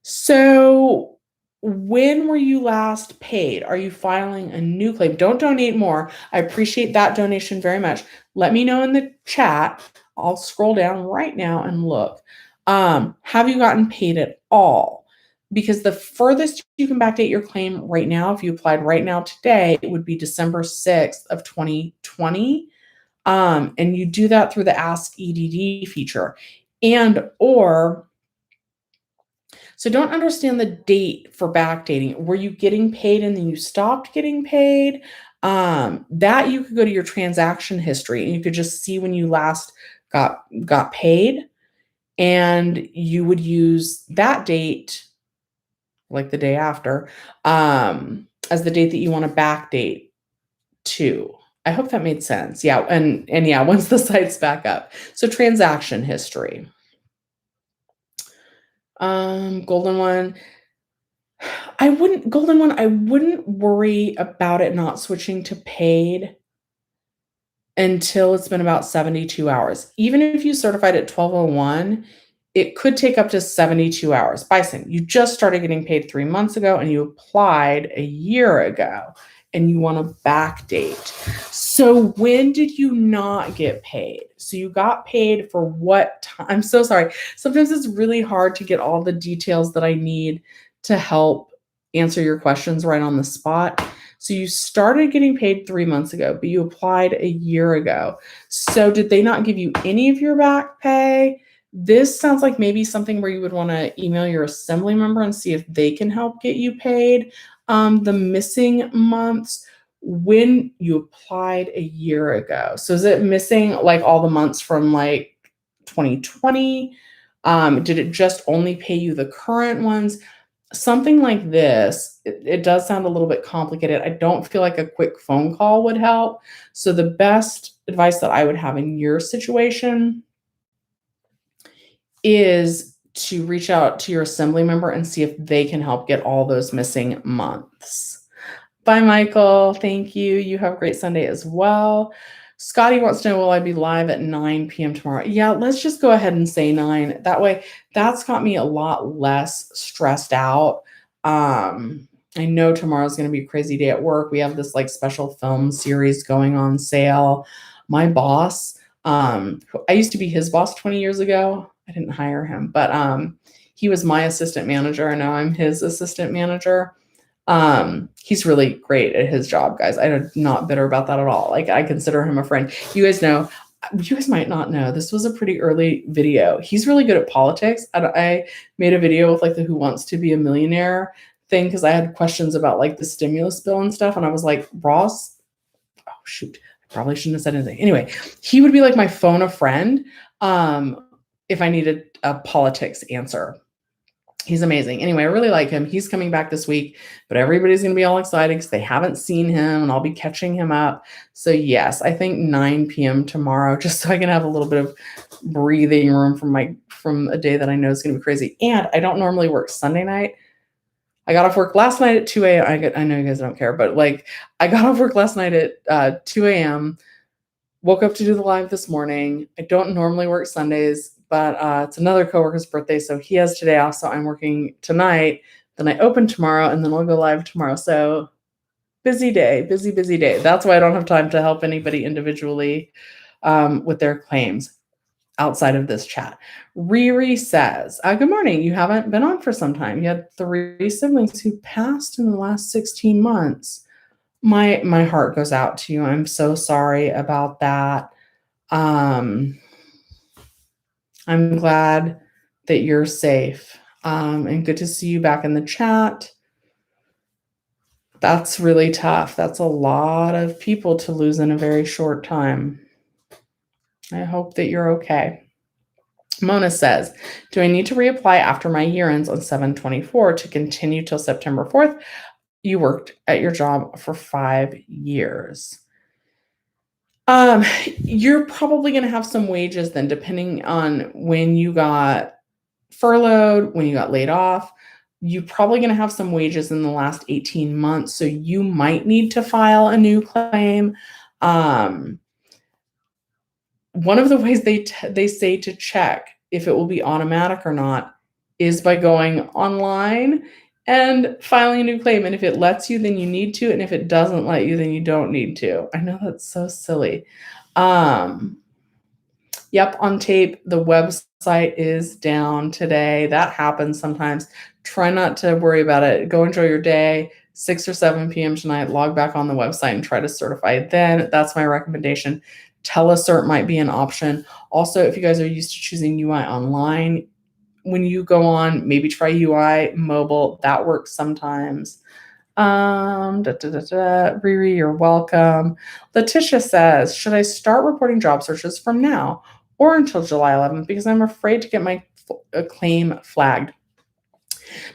So when were you last paid? Are you filing a new claim? Don't donate more. I appreciate that donation very much. Let me know in the chat. I'll scroll down right now and look. Have you gotten paid at all? Because the furthest you can backdate your claim right now, if you applied right now today, it would be December 6th of 2020. And you do that through the Ask EDD feature. So don't understand the date for backdating. Were you getting paid and then you stopped getting paid? That you could go to your transaction history and you could just see when you last got paid. And you would use that date, like the day after, as the date that you want to backdate to. I hope that made sense. Yeah, and yeah, once the site's back up. So transaction history. Golden one. I wouldn't worry about it not switching to paid until it's been about 72 hours. Even if you certified at 1201, it could take up to 72 hours. Bison, you just started getting paid 3 months ago and you applied a year ago and you want to backdate. So when did you not get paid? So you got paid for what time? I'm so sorry. Sometimes it's really hard to get all the details that I need to help answer your questions right on the spot. So you started getting paid 3 months ago, but you applied a year ago. So did they not give you any of your back pay? This sounds like maybe something where you would want to email your assembly member and see if they can help get you paid. The missing months when you applied a year ago. So is it missing like all the months from like 2020? Did it just only pay you the current ones? Something like this, it does sound a little bit complicated. I don't feel like a quick phone call would help. So the best advice that I would have in your situation is to reach out to your assembly member and see if they can help get all those missing months. Bye, Michael. Thank you. You have a great Sunday as well. Scotty wants to know, will I be live at 9 p.m. tomorrow? Yeah, let's just go ahead and say 9. That way, that's got me a lot less stressed out. I know tomorrow's going to be a crazy day at work. We have this like special film series going on sale. My boss, I used to be his boss 20 years ago. I didn't hire him, but he was my assistant manager, and now I'm his assistant manager. He's really great at his job, guys. I'm not bitter about that at all. Like, I consider him a friend. You guys might not know, this was a pretty early video. He's really good at politics. I made a video with like the Who Wants to Be a Millionaire thing because I had questions about like the stimulus bill and stuff. And I was like, Ross, oh shoot, I probably shouldn't have said anything. Anyway, he would be like my phone a friend if I needed a politics answer. He's amazing. Anyway, I really like him. He's coming back this week, but everybody's going to be all excited because they haven't seen him, and I'll be catching him up. So yes, I think 9 p.m. tomorrow, just so I can have a little bit of breathing room from a day that I know is going to be crazy. And I don't normally work Sunday night. I got off work last night at 2 a.m. I know you guys don't care, but like I got off work last night at 2 a.m. Woke up to do the live this morning. I don't normally work Sundays, but it's another coworker's birthday, so he has today off, so I'm working tonight. Then I open tomorrow, and then I'll go live tomorrow. So busy day, busy day. That's why I don't have time to help anybody individually with their claims outside of this chat. Riri says, good morning. You haven't been on for some time. You had 3 siblings who passed in the last 16 months. My heart goes out to you. I'm so sorry about that. I'm glad that you're safe. And good to see you back in the chat. That's really tough. That's a lot of people to lose in a very short time. I hope that you're okay. Mona says, do I need to reapply after my year ends on 7/24 to continue till September 4th? You worked at your job for 5 years. You're probably going to have some wages then, depending on when you got furloughed, when you got laid off. You're probably going to have some wages in the last 18 months. So you might need to file a new claim. One of the ways they say to check if it will be automatic or not is by going online and filing a new claim. And if it lets you, then you need to. And if it doesn't let you, then you don't need to. I know that's so silly. Yep, on tape, the website is down today. That happens sometimes. Try not to worry about it. Go enjoy your day. 6 or 7 p.m. tonight, log back on the website and try to certify it then. That's my recommendation. Telecert might be an option. Also, if you guys are used to choosing UI online, when you go on, maybe try UI mobile. That works sometimes. Riri, you're welcome. Letitia says, should I start reporting job searches from now or until July 11th because I'm afraid to get my claim flagged?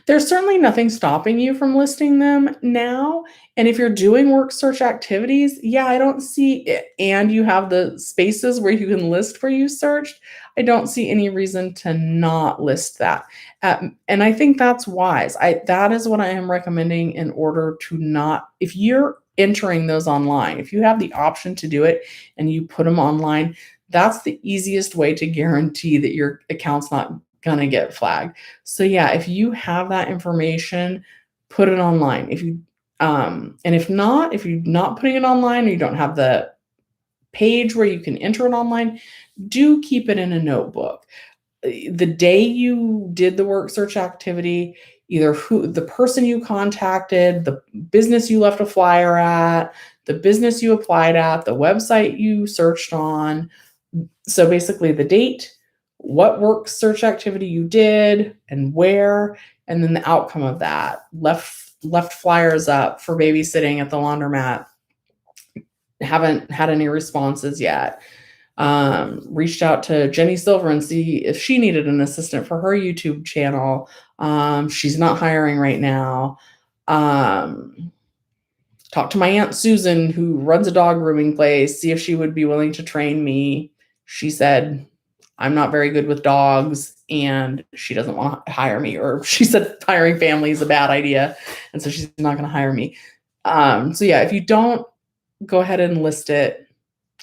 There's certainly nothing stopping you from listing them now. And if you're doing work search activities, yeah, I don't see it. And you have the spaces where you can list where you searched. I don't see any reason to not list that. And I think that's wise. That is what I am recommending in order to not, if you're entering those online, if you have the option to do it and you put them online, that's the easiest way to guarantee that your account's not gonna get flagged. So yeah, if you have that information, put it online. If you and if you're not putting it online or you don't have the page where you can enter it online, do keep it in a notebook. The day you did the work search activity, either the person you contacted, the business you left a flyer at, the business you applied at, the website you searched on. So basically the date, what work search activity you did and where, and then the outcome of that. Left flyers up for babysitting at the laundromat. Haven't had any responses yet. Reached out to Jenny Silver and see if she needed an assistant for her YouTube channel. She's not hiring right now. Talked to my Aunt Susan, who runs a dog grooming place, see if she would be willing to train me. She said, I'm not very good with dogs and she doesn't want to hire me. Or she said hiring family is a bad idea. And so she's not going to hire me. So yeah, if you don't go ahead and list it,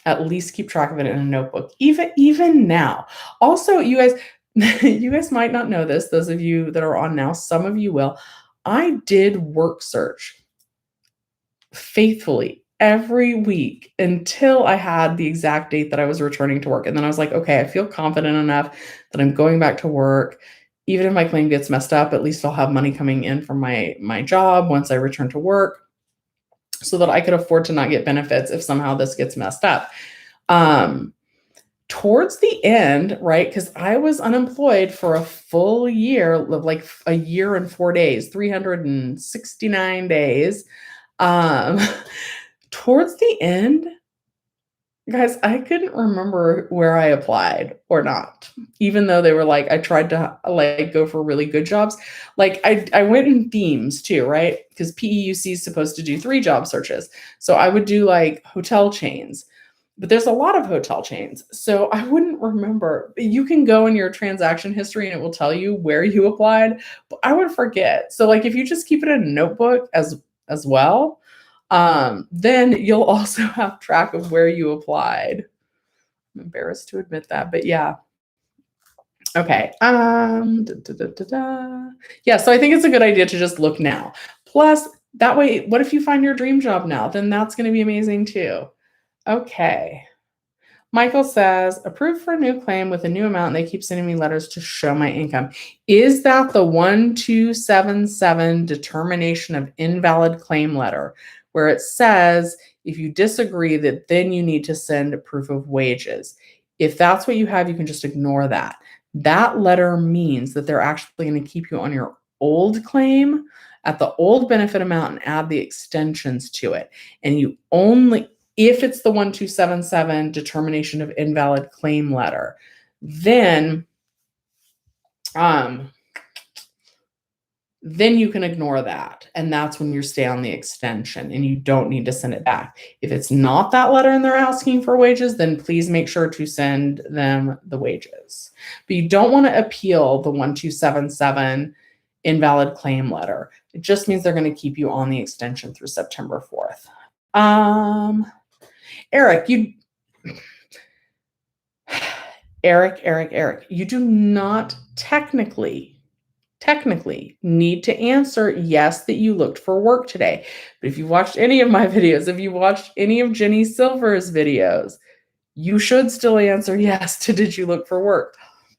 at least keep track of it in a notebook, even now. Also, you guys might not know this, those of you that are on now, some of you will. I did work search faithfully every week until I had the exact date that I was returning to work. And then I was like, okay, I feel confident enough that I'm going back to work. Even if my claim gets messed up, at least I'll have money coming in from my job once I return to work, so that I could afford to not get benefits if somehow this gets messed up. Towards the end, right, because I was unemployed for a full year, like a year and 4 days, 369 days. Towards the end, guys, I couldn't remember where I applied or not, even though they were like, I tried to like go for really good jobs. Like I went in themes too, right? Because PEUC is supposed to do 3 job searches. So I would do like hotel chains, but there's a lot of hotel chains. So I wouldn't remember. You can go in your transaction history and it will tell you where you applied, but I would forget. So like if you just keep it in a notebook as well, then you'll also have track of where you applied. I'm embarrassed to admit that, but yeah. Okay. Yeah, so I think it's a good idea to just look now. Plus, that way, what if you find your dream job now? Then that's going to be amazing too. Okay. Michael says, approved for a new claim with a new amount, and they keep sending me letters to show my income. Is that the 1277 determination of invalid claim letter, where it says if you disagree that then you need to send proof of wages? If that's what you have, you can just ignore that. That letter means that they're actually going to keep you on your old claim at the old benefit amount and add the extensions to it. And you only, if it's the 1277 determination of invalid claim letter, then you can ignore that. And that's when you stay on the extension and you don't need to send it back. If it's not that letter and they're asking for wages, then please make sure to send them the wages. But you don't want to appeal the 1277 invalid claim letter. It just means they're going to keep you on the extension through September 4th. Eric, you do not technically need to answer yes that you looked for work today. But if you watched any of my videos, if you watched any of Jenny Silver's videos, you should still answer yes to did you look for work.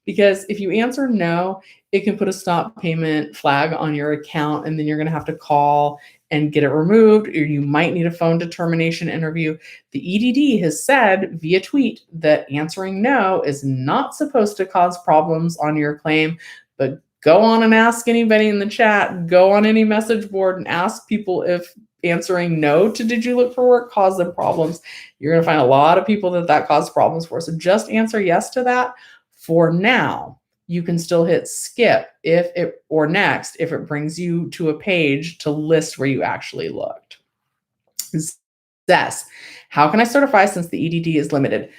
Because if you answer no, it can put a stop payment flag on your account, and then you're going to have to call and get it removed, or you might need a phone determination interview. The EDD has said via tweet that answering no is not supposed to cause problems on your claim, but go on and ask anybody in the chat, go on any message board and ask people if answering no to did you look for work caused them problems. You're going to find a lot of people that caused problems for. So just answer yes to that for now. You can still hit skip or next if it brings you to a page to list where you actually looked. Zess, how can I certify since the EDD is limited?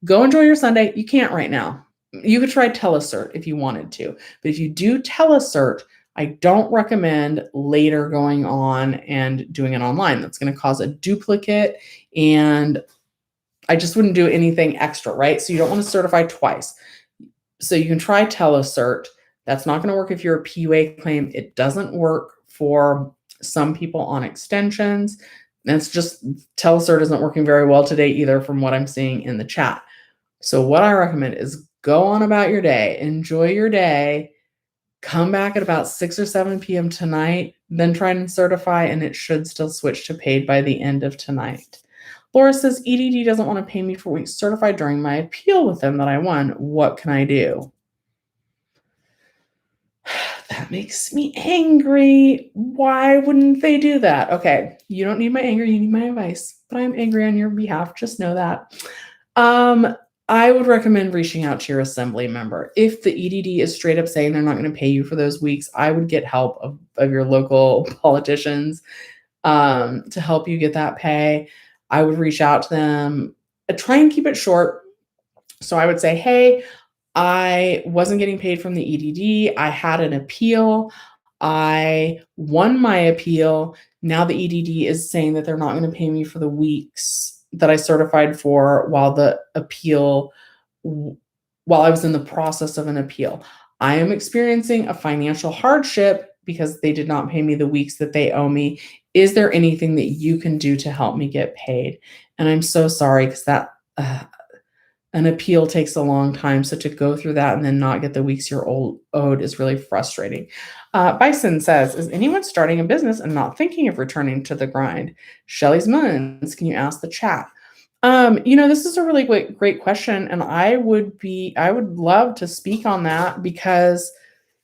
Go enjoy your Sunday. You can't right now. You could try telecert if you wanted to, but if you do telecert, I don't recommend later going on and doing it online. That's going to cause a duplicate, and I just wouldn't do anything extra, right? So you don't want to certify twice. So you can try telecert. That's not going to work if you're a PUA claim. It doesn't work for some people on extensions. And it's just Telcert isn't working very well today either from what I'm seeing in the chat. So what I recommend is go on about your day, enjoy your day, come back at about 6 or 7 p.m. tonight, then try and certify, and it should still switch to paid by the end of tonight. Laura says, EDD doesn't want to pay me for weeks certified during my appeal with them that I won. What can I do? That makes me angry. Why wouldn't they do that? Okay, you don't need my anger, you need my advice, but I'm angry on your behalf. Just know that. I would recommend reaching out to your assembly member. If the EDD is straight up saying they're not going to pay you for those weeks, I would get help of your local politicians to help you get that pay. I would reach out to them. Try and keep it short. So I would say, hey, I wasn't getting paid from the EDD. I had an appeal. I won my appeal. Now the EDD is saying that they're not going to pay me for the weeks that I certified for while I was in the process of an appeal. I am experiencing a financial hardship because they did not pay me the weeks that they owe me. Is there anything that you can do to help me get paid? And I'm so sorry because an appeal takes a long time. So to go through that and then not get the weeks you're owed is really frustrating. Bison says, is anyone starting a business and not thinking of returning to the grind? Shelly's Millions, can you ask the chat? This is a really great question. And I would love to speak on that because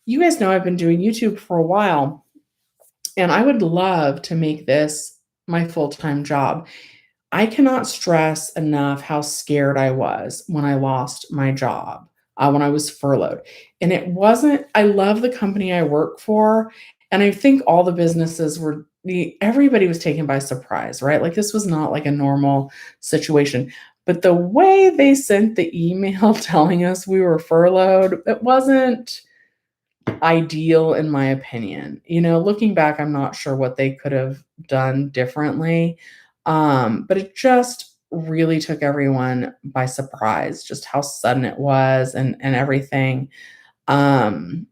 you guys know I've been doing YouTube for a while and I would love to make this my full-time job. I cannot stress enough how scared I was when I lost my job, when I was furloughed. And I love the company I work for. And I think all the businesses everybody was taken by surprise, right? Like this was not like a normal situation. But the way they sent the email telling us we were furloughed, it wasn't ideal in my opinion. Looking back, I'm not sure what they could have done differently. But it just really took everyone by surprise, just how sudden it was and everything. And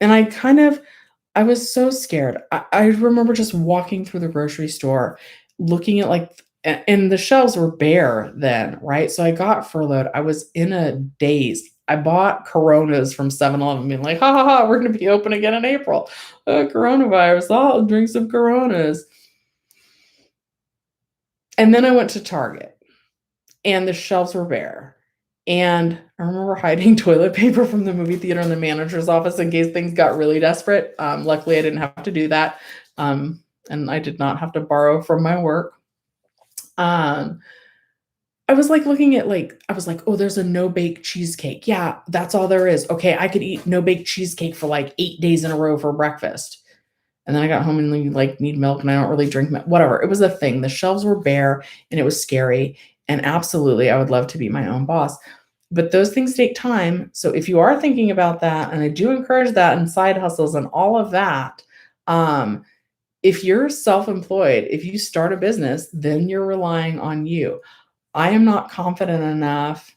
I was so scared. I remember just walking through the grocery store, looking at and the shelves were bare then, right? So I got furloughed. I was in a daze. I bought Coronas from 7-Eleven, being like, ha ha ha, we're going to be open again in April. Coronavirus, I'll drink some Coronas. And then I went to Target and the shelves were bare. And I remember hiding toilet paper from the movie theater in the manager's office in case things got really desperate. Luckily, I didn't have to do that. And I did not have to borrow from my work. I was looking at I was like, oh, there's a no-bake cheesecake. Yeah, that's all there is. Okay, I could eat no-bake cheesecake for 8 days in a row for breakfast. And then I got home and need milk and I don't really drink milk. Whatever. It was a thing. The shelves were bare and it was scary. And absolutely, I would love to be my own boss. But those things take time. So if you are thinking about that, and I do encourage that and side hustles and all of that, if you're self-employed, if you start a business, then you're relying on you. I am not confident enough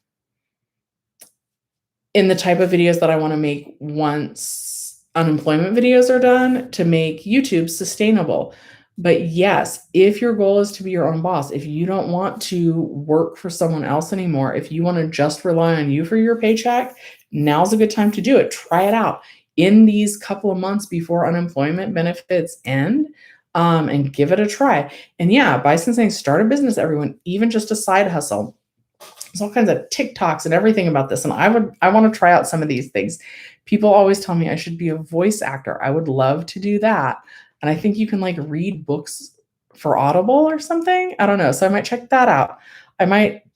in the type of videos that I want to make once unemployment videos are done to make YouTube sustainable. But yes, if your goal is to be your own boss, if you don't want to work for someone else anymore, if you want to just rely on you for your paycheck, now's a good time to do it. Try it out in these couple of months before unemployment benefits end, and give it a try. And yeah, Bison saying start a business, everyone, even just a side hustle. There's all kinds of TikToks and everything about this. And I want to try out some of these things. People always tell me I should be a voice actor. I would love to do that. And I think you can read books for Audible or something. I don't know. So I might check that out.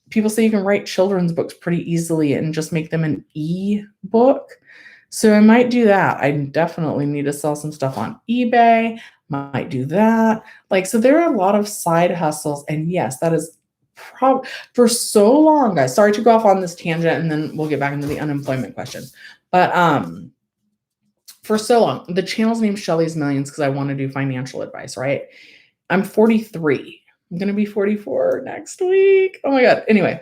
People say you can write children's books pretty easily and just make them an e-book. So I might do that. I definitely need to sell some stuff on eBay. Might do that. So there are a lot of side hustles. And yes, that is for so long, guys. Sorry to go off on this tangent and then we'll get back into the unemployment question. But for so long, the channel's named Shelly's Millions because I want to do financial advice, right? I'm 43. I'm going to be 44 next week. Oh my God. Anyway,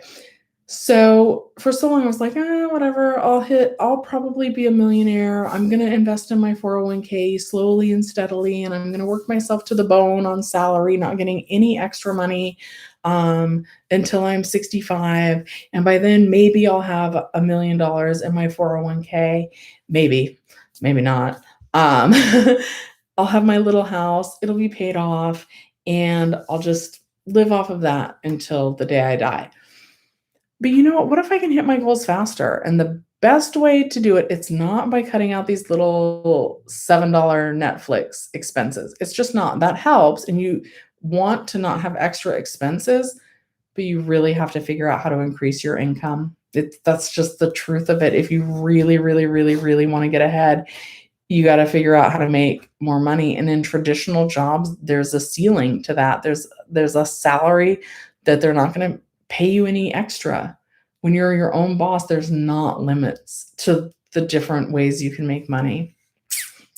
So for so long, I was like, whatever, I'll probably be a millionaire. I'm going to invest in my 401k slowly and steadily, and I'm going to work myself to the bone on salary, not getting any extra money until I'm 65. And by then, maybe I'll have $1 million in my 401k. Maybe not. I'll have my little house, it'll be paid off, and I'll just live off of that until the day I die. But you know what? What if I can hit my goals faster? And the best way to do it, it's not by cutting out these little $7 Netflix expenses. It's just not. That helps. And you want to not have extra expenses, but you really have to figure out how to increase your income. That's just the truth of it. If you really, really, really, really want to get ahead, you got to figure out how to make more money. And in traditional jobs, there's a ceiling to that. There's a salary that they're not going to pay you any extra. When you're your own boss, there's not limits to the different ways you can make money.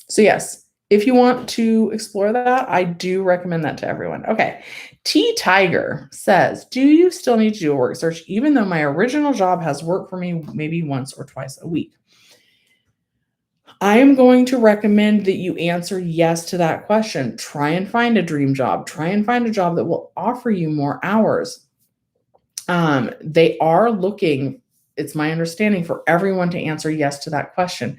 So yes, if you want to explore that, I do recommend that to everyone. Okay. T Tiger says, do you still need to do a work search even though my original job has work for me maybe once or twice a week? I am going to recommend that you answer yes to that question. Try and find a dream job. Try and find a job that will offer you more hours. They are looking, it's my understanding, for everyone to answer yes to that question.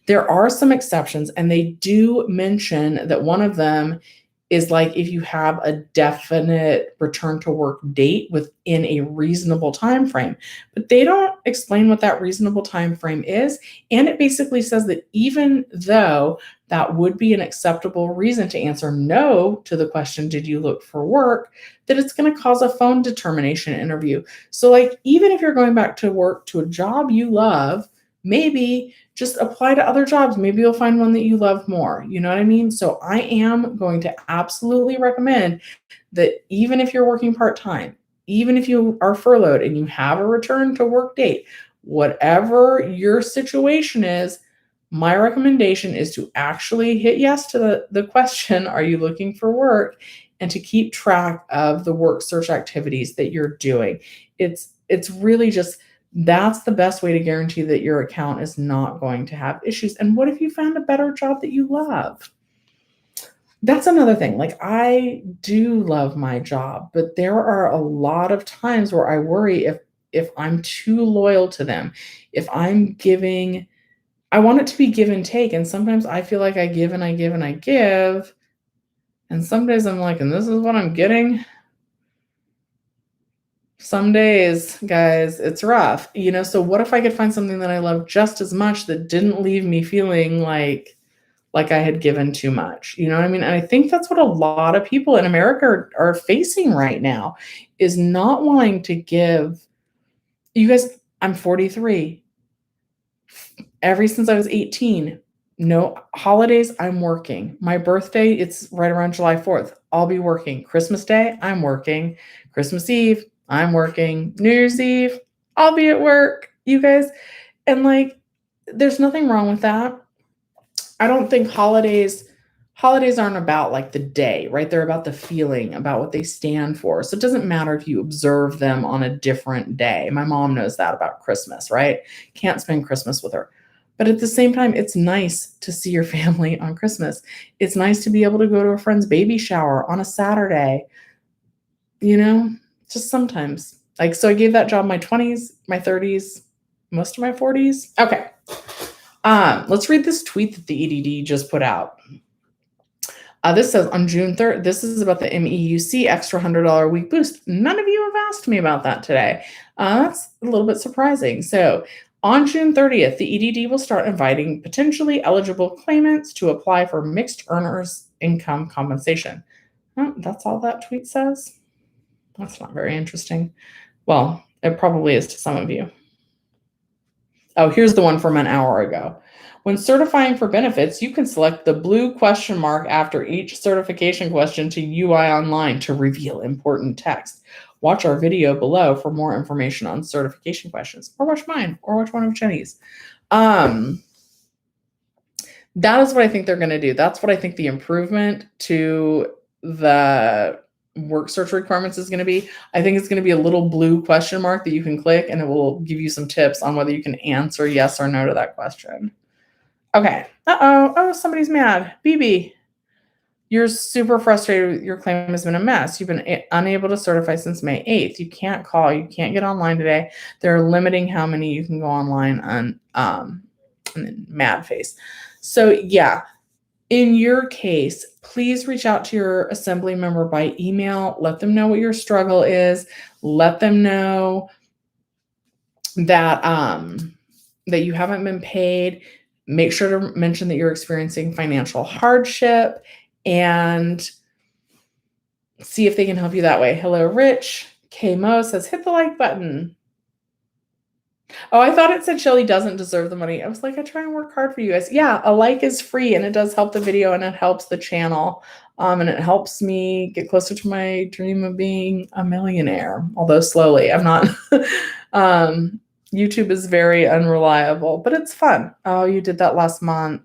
There are some exceptions, and they do mention that one of them is like if you have a definite return to work date within a reasonable time frame. But they don't explain what that reasonable time frame is, and it basically says that even though that would be an acceptable reason to answer no to the question, did you look for work, that it's going to cause a phone determination interview. So like even if you're going back to work to a job you love, maybe just apply to other jobs. Maybe you'll find one that you love more. You know what I mean? So I am going to absolutely recommend that even if you're working part-time, even if you are furloughed and you have a return to work date, whatever your situation is, my recommendation is to actually hit yes to the question, are you looking for work? And to keep track of the work search activities that you're doing. It's really just, that's the best way to guarantee that your account is not going to have issues. And what if you found a better job that you love? That's another thing. Like, I do love my job, but there are a lot of times where I worry if I'm too loyal to them, if I'm giving, I want it to be give and take. And sometimes I feel like I give and I give and I give. And some days I'm like, and this is what I'm getting. Some days, guys, it's rough, so what if I could find something that I love just as much that didn't leave me feeling like I had given too much? You know what I mean? And I think that's what a lot of people in America are facing right now, is not wanting to give. You guys, I'm 43. Ever since I was 18, no holidays, I'm working. My birthday, it's right around July 4th. I'll be working. Christmas Day, I'm working. Christmas Eve, I'm working. New Year's Eve, I'll be at work. You guys, and like, there's nothing wrong with that. I don't think holidays aren't about like the day, right? They're about the feeling, about what they stand for. So it doesn't matter if you observe them on a different day. My mom knows that about Christmas, right? Can't spend Christmas with her. But at the same time, it's nice to see your family on Christmas. It's nice to be able to go to a friend's baby shower on a Saturday, just sometimes. Like, so I gave that job my 20s, my 30s, most of my 40s. Okay. Let's read this tweet that the EDD just put out. This says on June 3rd, this is about the MEUC extra $100 week boost. None of you have asked me about that today. That's a little bit surprising. So on June 30th, the EDD will start inviting potentially eligible claimants to apply for mixed earners income compensation. That's all that tweet says. That's not very interesting. Well, it probably is to some of you. Oh, here's the one from an hour ago. When certifying for benefits, you can select the blue question mark after each certification question to UI Online to reveal important text. Watch our video below for more information on certification questions, or watch mine, or watch one of Jenny's. That is what I think they're going to do. That's what I think the improvement to the work search requirements is going to be. I think it's going to be a little blue question mark that you can click, and it will give you some tips on whether you can answer yes or no to that question. Okay. Oh, somebody's mad. BB, you're super frustrated. Your claim has been a mess. You've been unable to certify since May 8th. You can't call. You can't get online today. They're limiting how many you can go online on and then mad face. So yeah, in your case, please reach out to your assembly member by email. Let them know what your struggle is. Let them know that that you haven't been paid. Make sure to mention that you're experiencing financial hardship and see if they can help you that way. Hello, Rich. K-Mo says, hit the like button. Oh, I thought it said Shelly doesn't deserve the money. I was like, I try and work hard for you guys. Yeah, a like is free and it does help the video and it helps the channel. And it helps me get closer to my dream of being a millionaire, although slowly. I'm not. YouTube is very unreliable, but it's fun. Oh, you did that last month.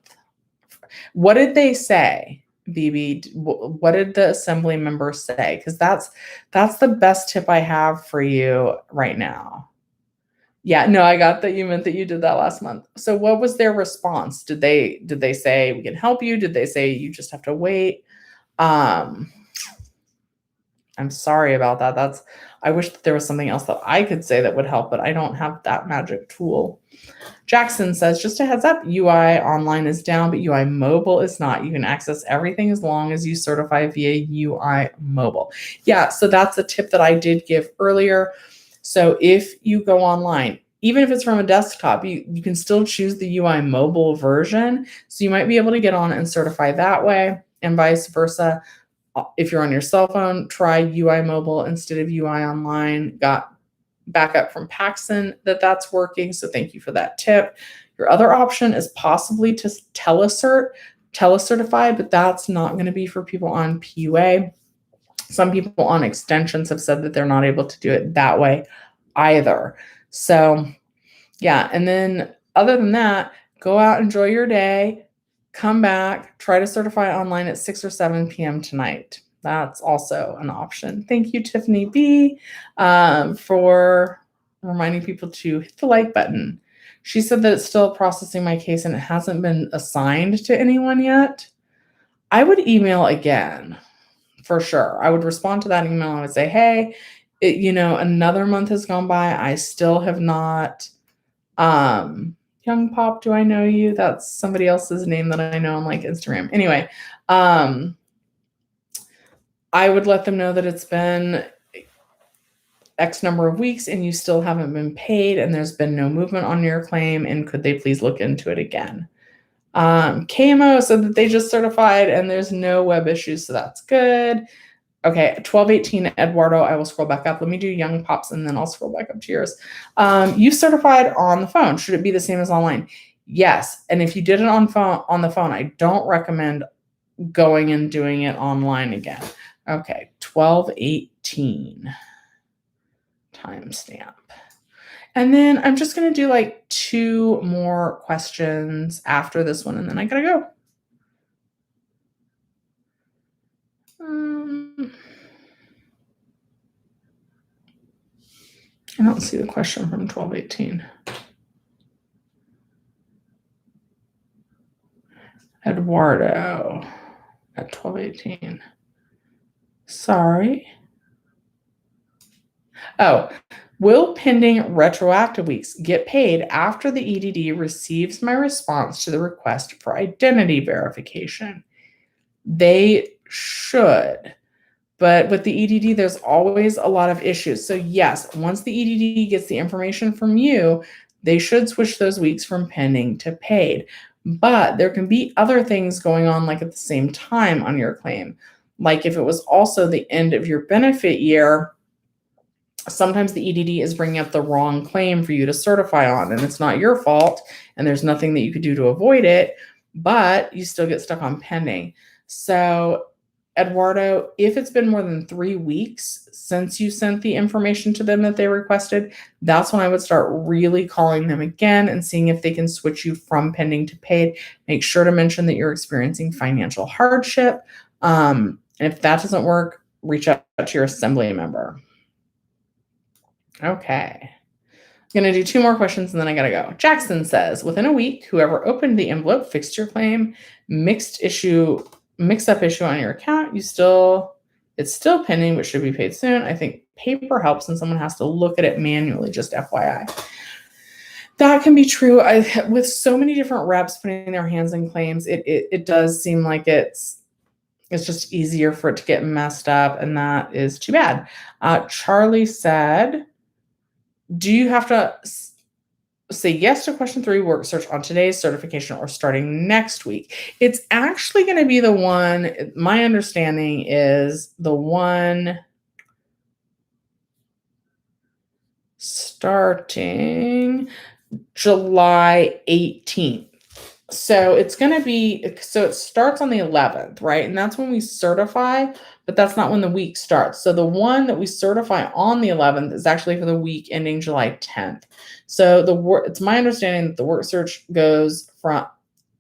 What did they say, BB? What did the assembly member say? Because that's the best tip I have for you right now. Yeah, no, I got that you meant that you did that last month. So what was their response? Did they say we can help you? Did they say you just have to wait? I'm sorry about that. I wish that there was something else that I could say that would help, but I don't have that magic tool. Jackson says, just a heads up, UI online is down, but UI mobile is not. You can access everything as long as you certify via UI mobile. Yeah, so that's a tip that I did give earlier. So if you go online, even if it's from a desktop, you can still choose the UI mobile version. So you might be able to get on and certify that way, and vice versa. If you're on your cell phone, try UI mobile instead of UI online. Got backup from Paxson that's working. So thank you for that tip. Your other option is possibly to telecertify, but that's not going to be for people on PUA. Some people on extensions have said that they're not able to do it that way either. So yeah, and then other than that, go out, enjoy your day, come back, try to certify online at 6 or 7 p.m. tonight. That's also an option. Thank you, Tiffany B, for reminding people to hit the like button. She said that it's still processing my case and it hasn't been assigned to anyone yet. I would email again for sure. I would respond to that email. I would say, hey, another month has gone by. I still have not, Young Pop, do I know you? That's somebody else's name that I know on like Instagram. Anyway, I would let them know that it's been X number of weeks and you still haven't been paid and there's been no movement on your claim, and could they please look into it again? KMO said that they just certified and there's no web issues, so that's good. Okay, 1218 Eduardo, I will scroll back up. Let me do Young Pops and then I'll scroll back up to yours. You certified on the phone. Should it be the same as online? Yes, and if you did it on the phone, I don't recommend going and doing it online again. Okay, 1218 timestamp. And then I'm just going to do like 2 more questions after this one, and then I gotta go. I don't see the question from 1218. Eduardo at 1218. Sorry. Oh, will pending retroactive weeks get paid after the EDD receives my response to the request for identity verification? They should. But with the EDD, there's always a lot of issues. So yes, once the EDD gets the information from you, they should switch those weeks from pending to paid. But there can be other things going on like at the same time on your claim. Like if it was also the end of your benefit year, sometimes the EDD is bringing up the wrong claim for you to certify on, and it's not your fault, and there's nothing that you could do to avoid it, but you still get stuck on pending. So Eduardo, if it's been more than 3 weeks since you sent the information to them that they requested, that's when I would start really calling them again and seeing if they can switch you from pending to paid. Make sure to mention that you're experiencing financial hardship. And if that doesn't work, reach out to your assembly member. Okay. I'm going to do 2 more questions and then I got to go. Jackson says, within a week, whoever opened the envelope fixed your claim, mixed up issue on your account. It's still pending, but should be paid soon. I think paper helps and someone has to look at it manually, just FYI. That can be true. With so many different reps putting their hands in claims, it does seem like it's just easier for it to get messed up, and that is too bad. Charlie said, do you have to say yes to question 3, work search on today's certification or starting next week? It's actually going to be the one, my understanding is the one starting July 18th. So it's going to be, so it starts on the 11th, right? And that's when we certify, but that's not when the week starts. So the one that we certify on the 11th is actually for the week ending July 10th. So it's my understanding that the work search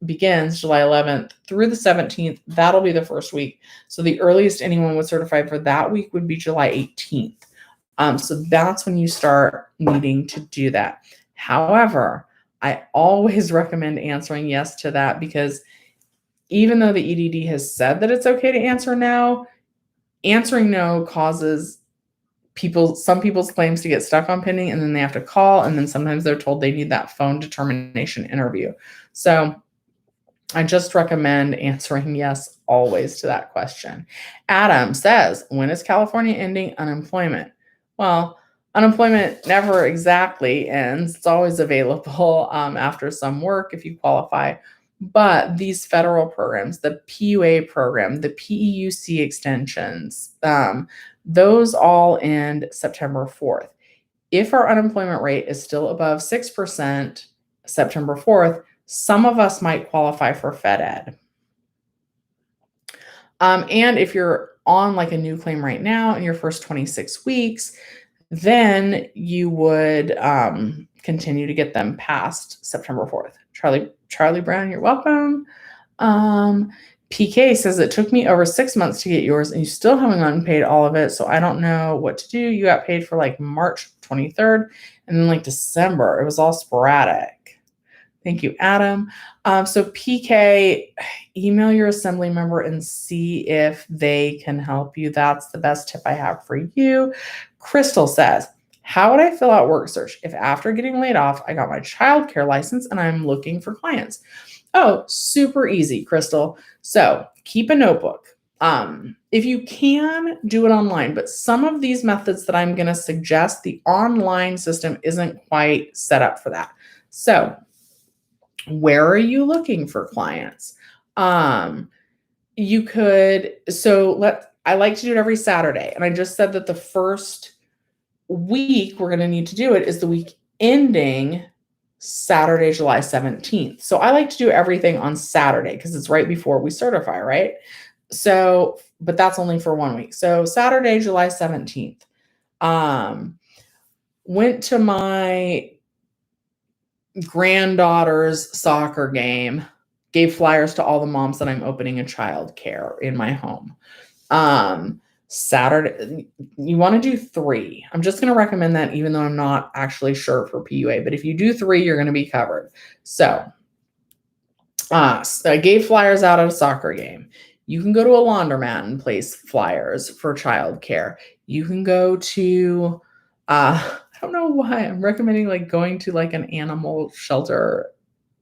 begins July 11th through the 17th. That'll be the first week. So the earliest anyone would certify for that week would be July 18th. So that's when you start needing to do that. However, I always recommend answering yes to that, because even though the EDD has said that it's okay to answer no, answering no causes some people's claims to get stuck on pending, and then they have to call, and then sometimes they're told they need that phone determination interview. So I just recommend answering yes always to that question. Adam says, when is California ending unemployment? Well, unemployment never exactly ends. It's always available after some work if you qualify. But these federal programs, the PUA program, the PEUC extensions, those all end September 4th. If our unemployment rate is still above 6% September 4th, some of us might qualify for Fed Ed. And if you're on like a new claim right now in your first 26 weeks, then you would continue to get them past September 4th. Charlie Brown, you're welcome. PK says, it took me over 6 months to get yours and you still haven't gotten paid all of it. So I don't know what to do. You got paid for like March 23rd and then like December. It was all sporadic. Thank you, Adam. So PK, email your assembly member and see if they can help you. That's the best tip I have for you. Crystal says, how would I fill out work search if after getting laid off, I got my childcare license and I'm looking for clients? Oh, super easy, Crystal. So keep a notebook. If you can, do it online, but some of these methods that I'm going to suggest, the online system isn't quite set up for that. So where are you looking for clients? You could, I like to do it every Saturday. And I just said that the first week we're going to need to do it is the week ending Saturday, July 17th. So I like to do everything on Saturday because it's right before we certify, right? So, but that's only for 1 week. So Saturday, July 17th, went to my granddaughter's soccer game, gave flyers to all the moms that I'm opening a child care in my home. Saturday, you want to do 3. I'm just going to recommend that, even though I'm not actually sure for PUA, but if you do 3, you're going to be covered. So I gave flyers out at a soccer game. You can go to a laundromat and place flyers for childcare. You can go to, I don't know why I'm recommending like going to like an animal shelter,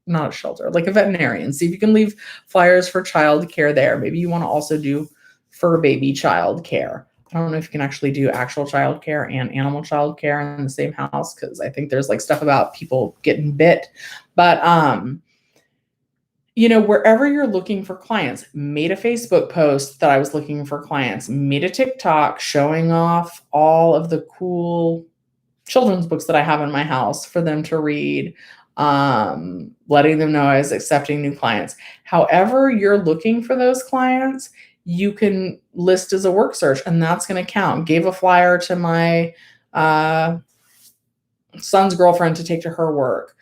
not a shelter, like a veterinarian. See if you can leave flyers for childcare there. Maybe you want to also do fur baby childcare. I don't know if you can actually do actual childcare and animal childcare in the same house, because I think there's like stuff about people getting bit. But wherever you're looking for clients, made a Facebook post that I was looking for clients, made a TikTok showing off all of the cool children's books that I have in my house for them to read, letting them know I was accepting new clients. However you're looking for those clients, you can list as a work search, and that's going to count. Gave a flyer to my son's girlfriend to take to her work.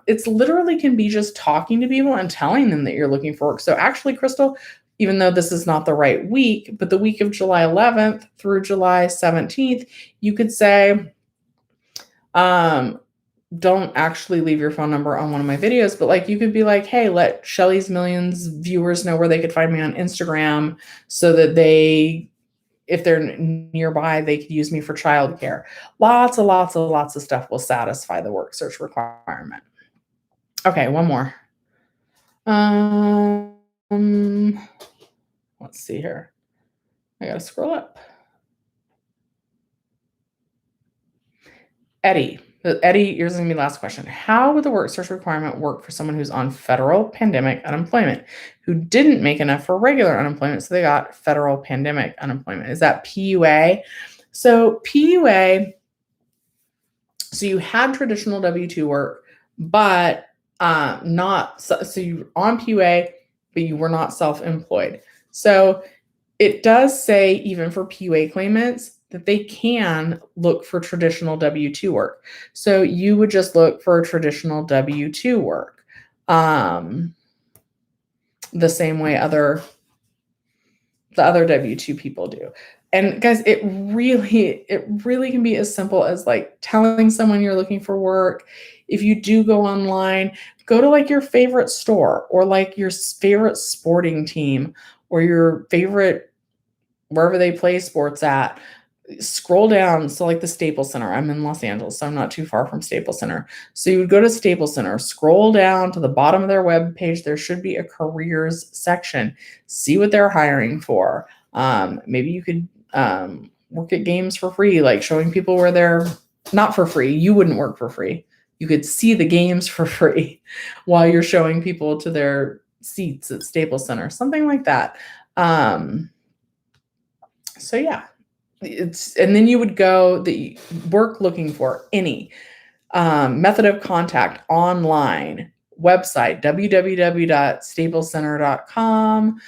It's literally can be just talking to people and telling them that you're looking for work. So actually, Crystal, even though this is not the right week, but the week of July 11th through July 17th, you could say, don't actually leave your phone number on one of my videos, but like you could be like, hey, let Shelly's Millions viewers know where they could find me on Instagram so that if they're nearby, they could use me for childcare. Lots of stuff will satisfy the work search requirement. Okay, one more. Let's see here. I gotta scroll up. Eddie, yours is gonna be the last question. How would the work search requirement work for someone who's on federal pandemic unemployment, who didn't make enough for regular unemployment, so they got federal pandemic unemployment? Is that PUA? So PUA, so you had traditional W-2 work, but not, so you're on PUA, but you were not self-employed. So it does say, even for PUA claimants, that they can look for traditional W-2 work. So you would just look for traditional W-2 work, the same way the other W-2 people do. And guys, it really can be as simple as like telling someone you're looking for work. If you do go online, go to like your favorite store or like your favorite sporting team or your favorite, wherever they play sports at. Scroll down. So like the Staples Center, I'm in Los Angeles, so I'm not too far from Staples Center. So you would go to Staples Center, scroll down to the bottom of their web page. There should be a careers section. See what they're hiring for. Maybe you could work at games for free, like showing people where they're not for free. You wouldn't work for free. You could see the games for free while you're showing people to their seats at Staples Center, something like that. So yeah, and then you would go the work looking for any method of contact, online, website, www.staplescenter.com,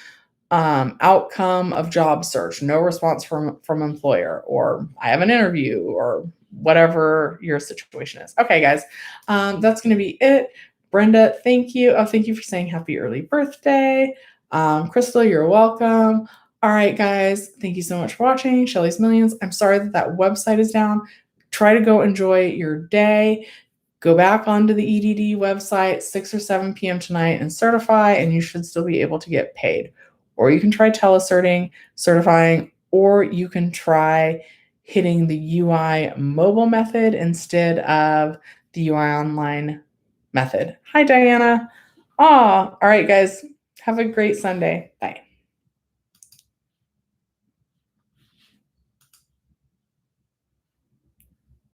outcome of job search, no response from employer, or I have an interview, or whatever your situation is. Okay, guys, that's going to be it. Brenda, thank you. Oh, thank you for saying happy early birthday. Crystal, you're welcome. All right, guys, thank you so much for watching Shelly's Millions. I'm sorry that website is down. Try to go enjoy your day. Go back onto the EDD website 6 or 7 p.m. tonight and certify, and you should still be able to get paid. Or you can try certifying, or you can try hitting the UI mobile method instead of the UI online method. Hi, Diana. All right, guys. Have a great Sunday. Bye.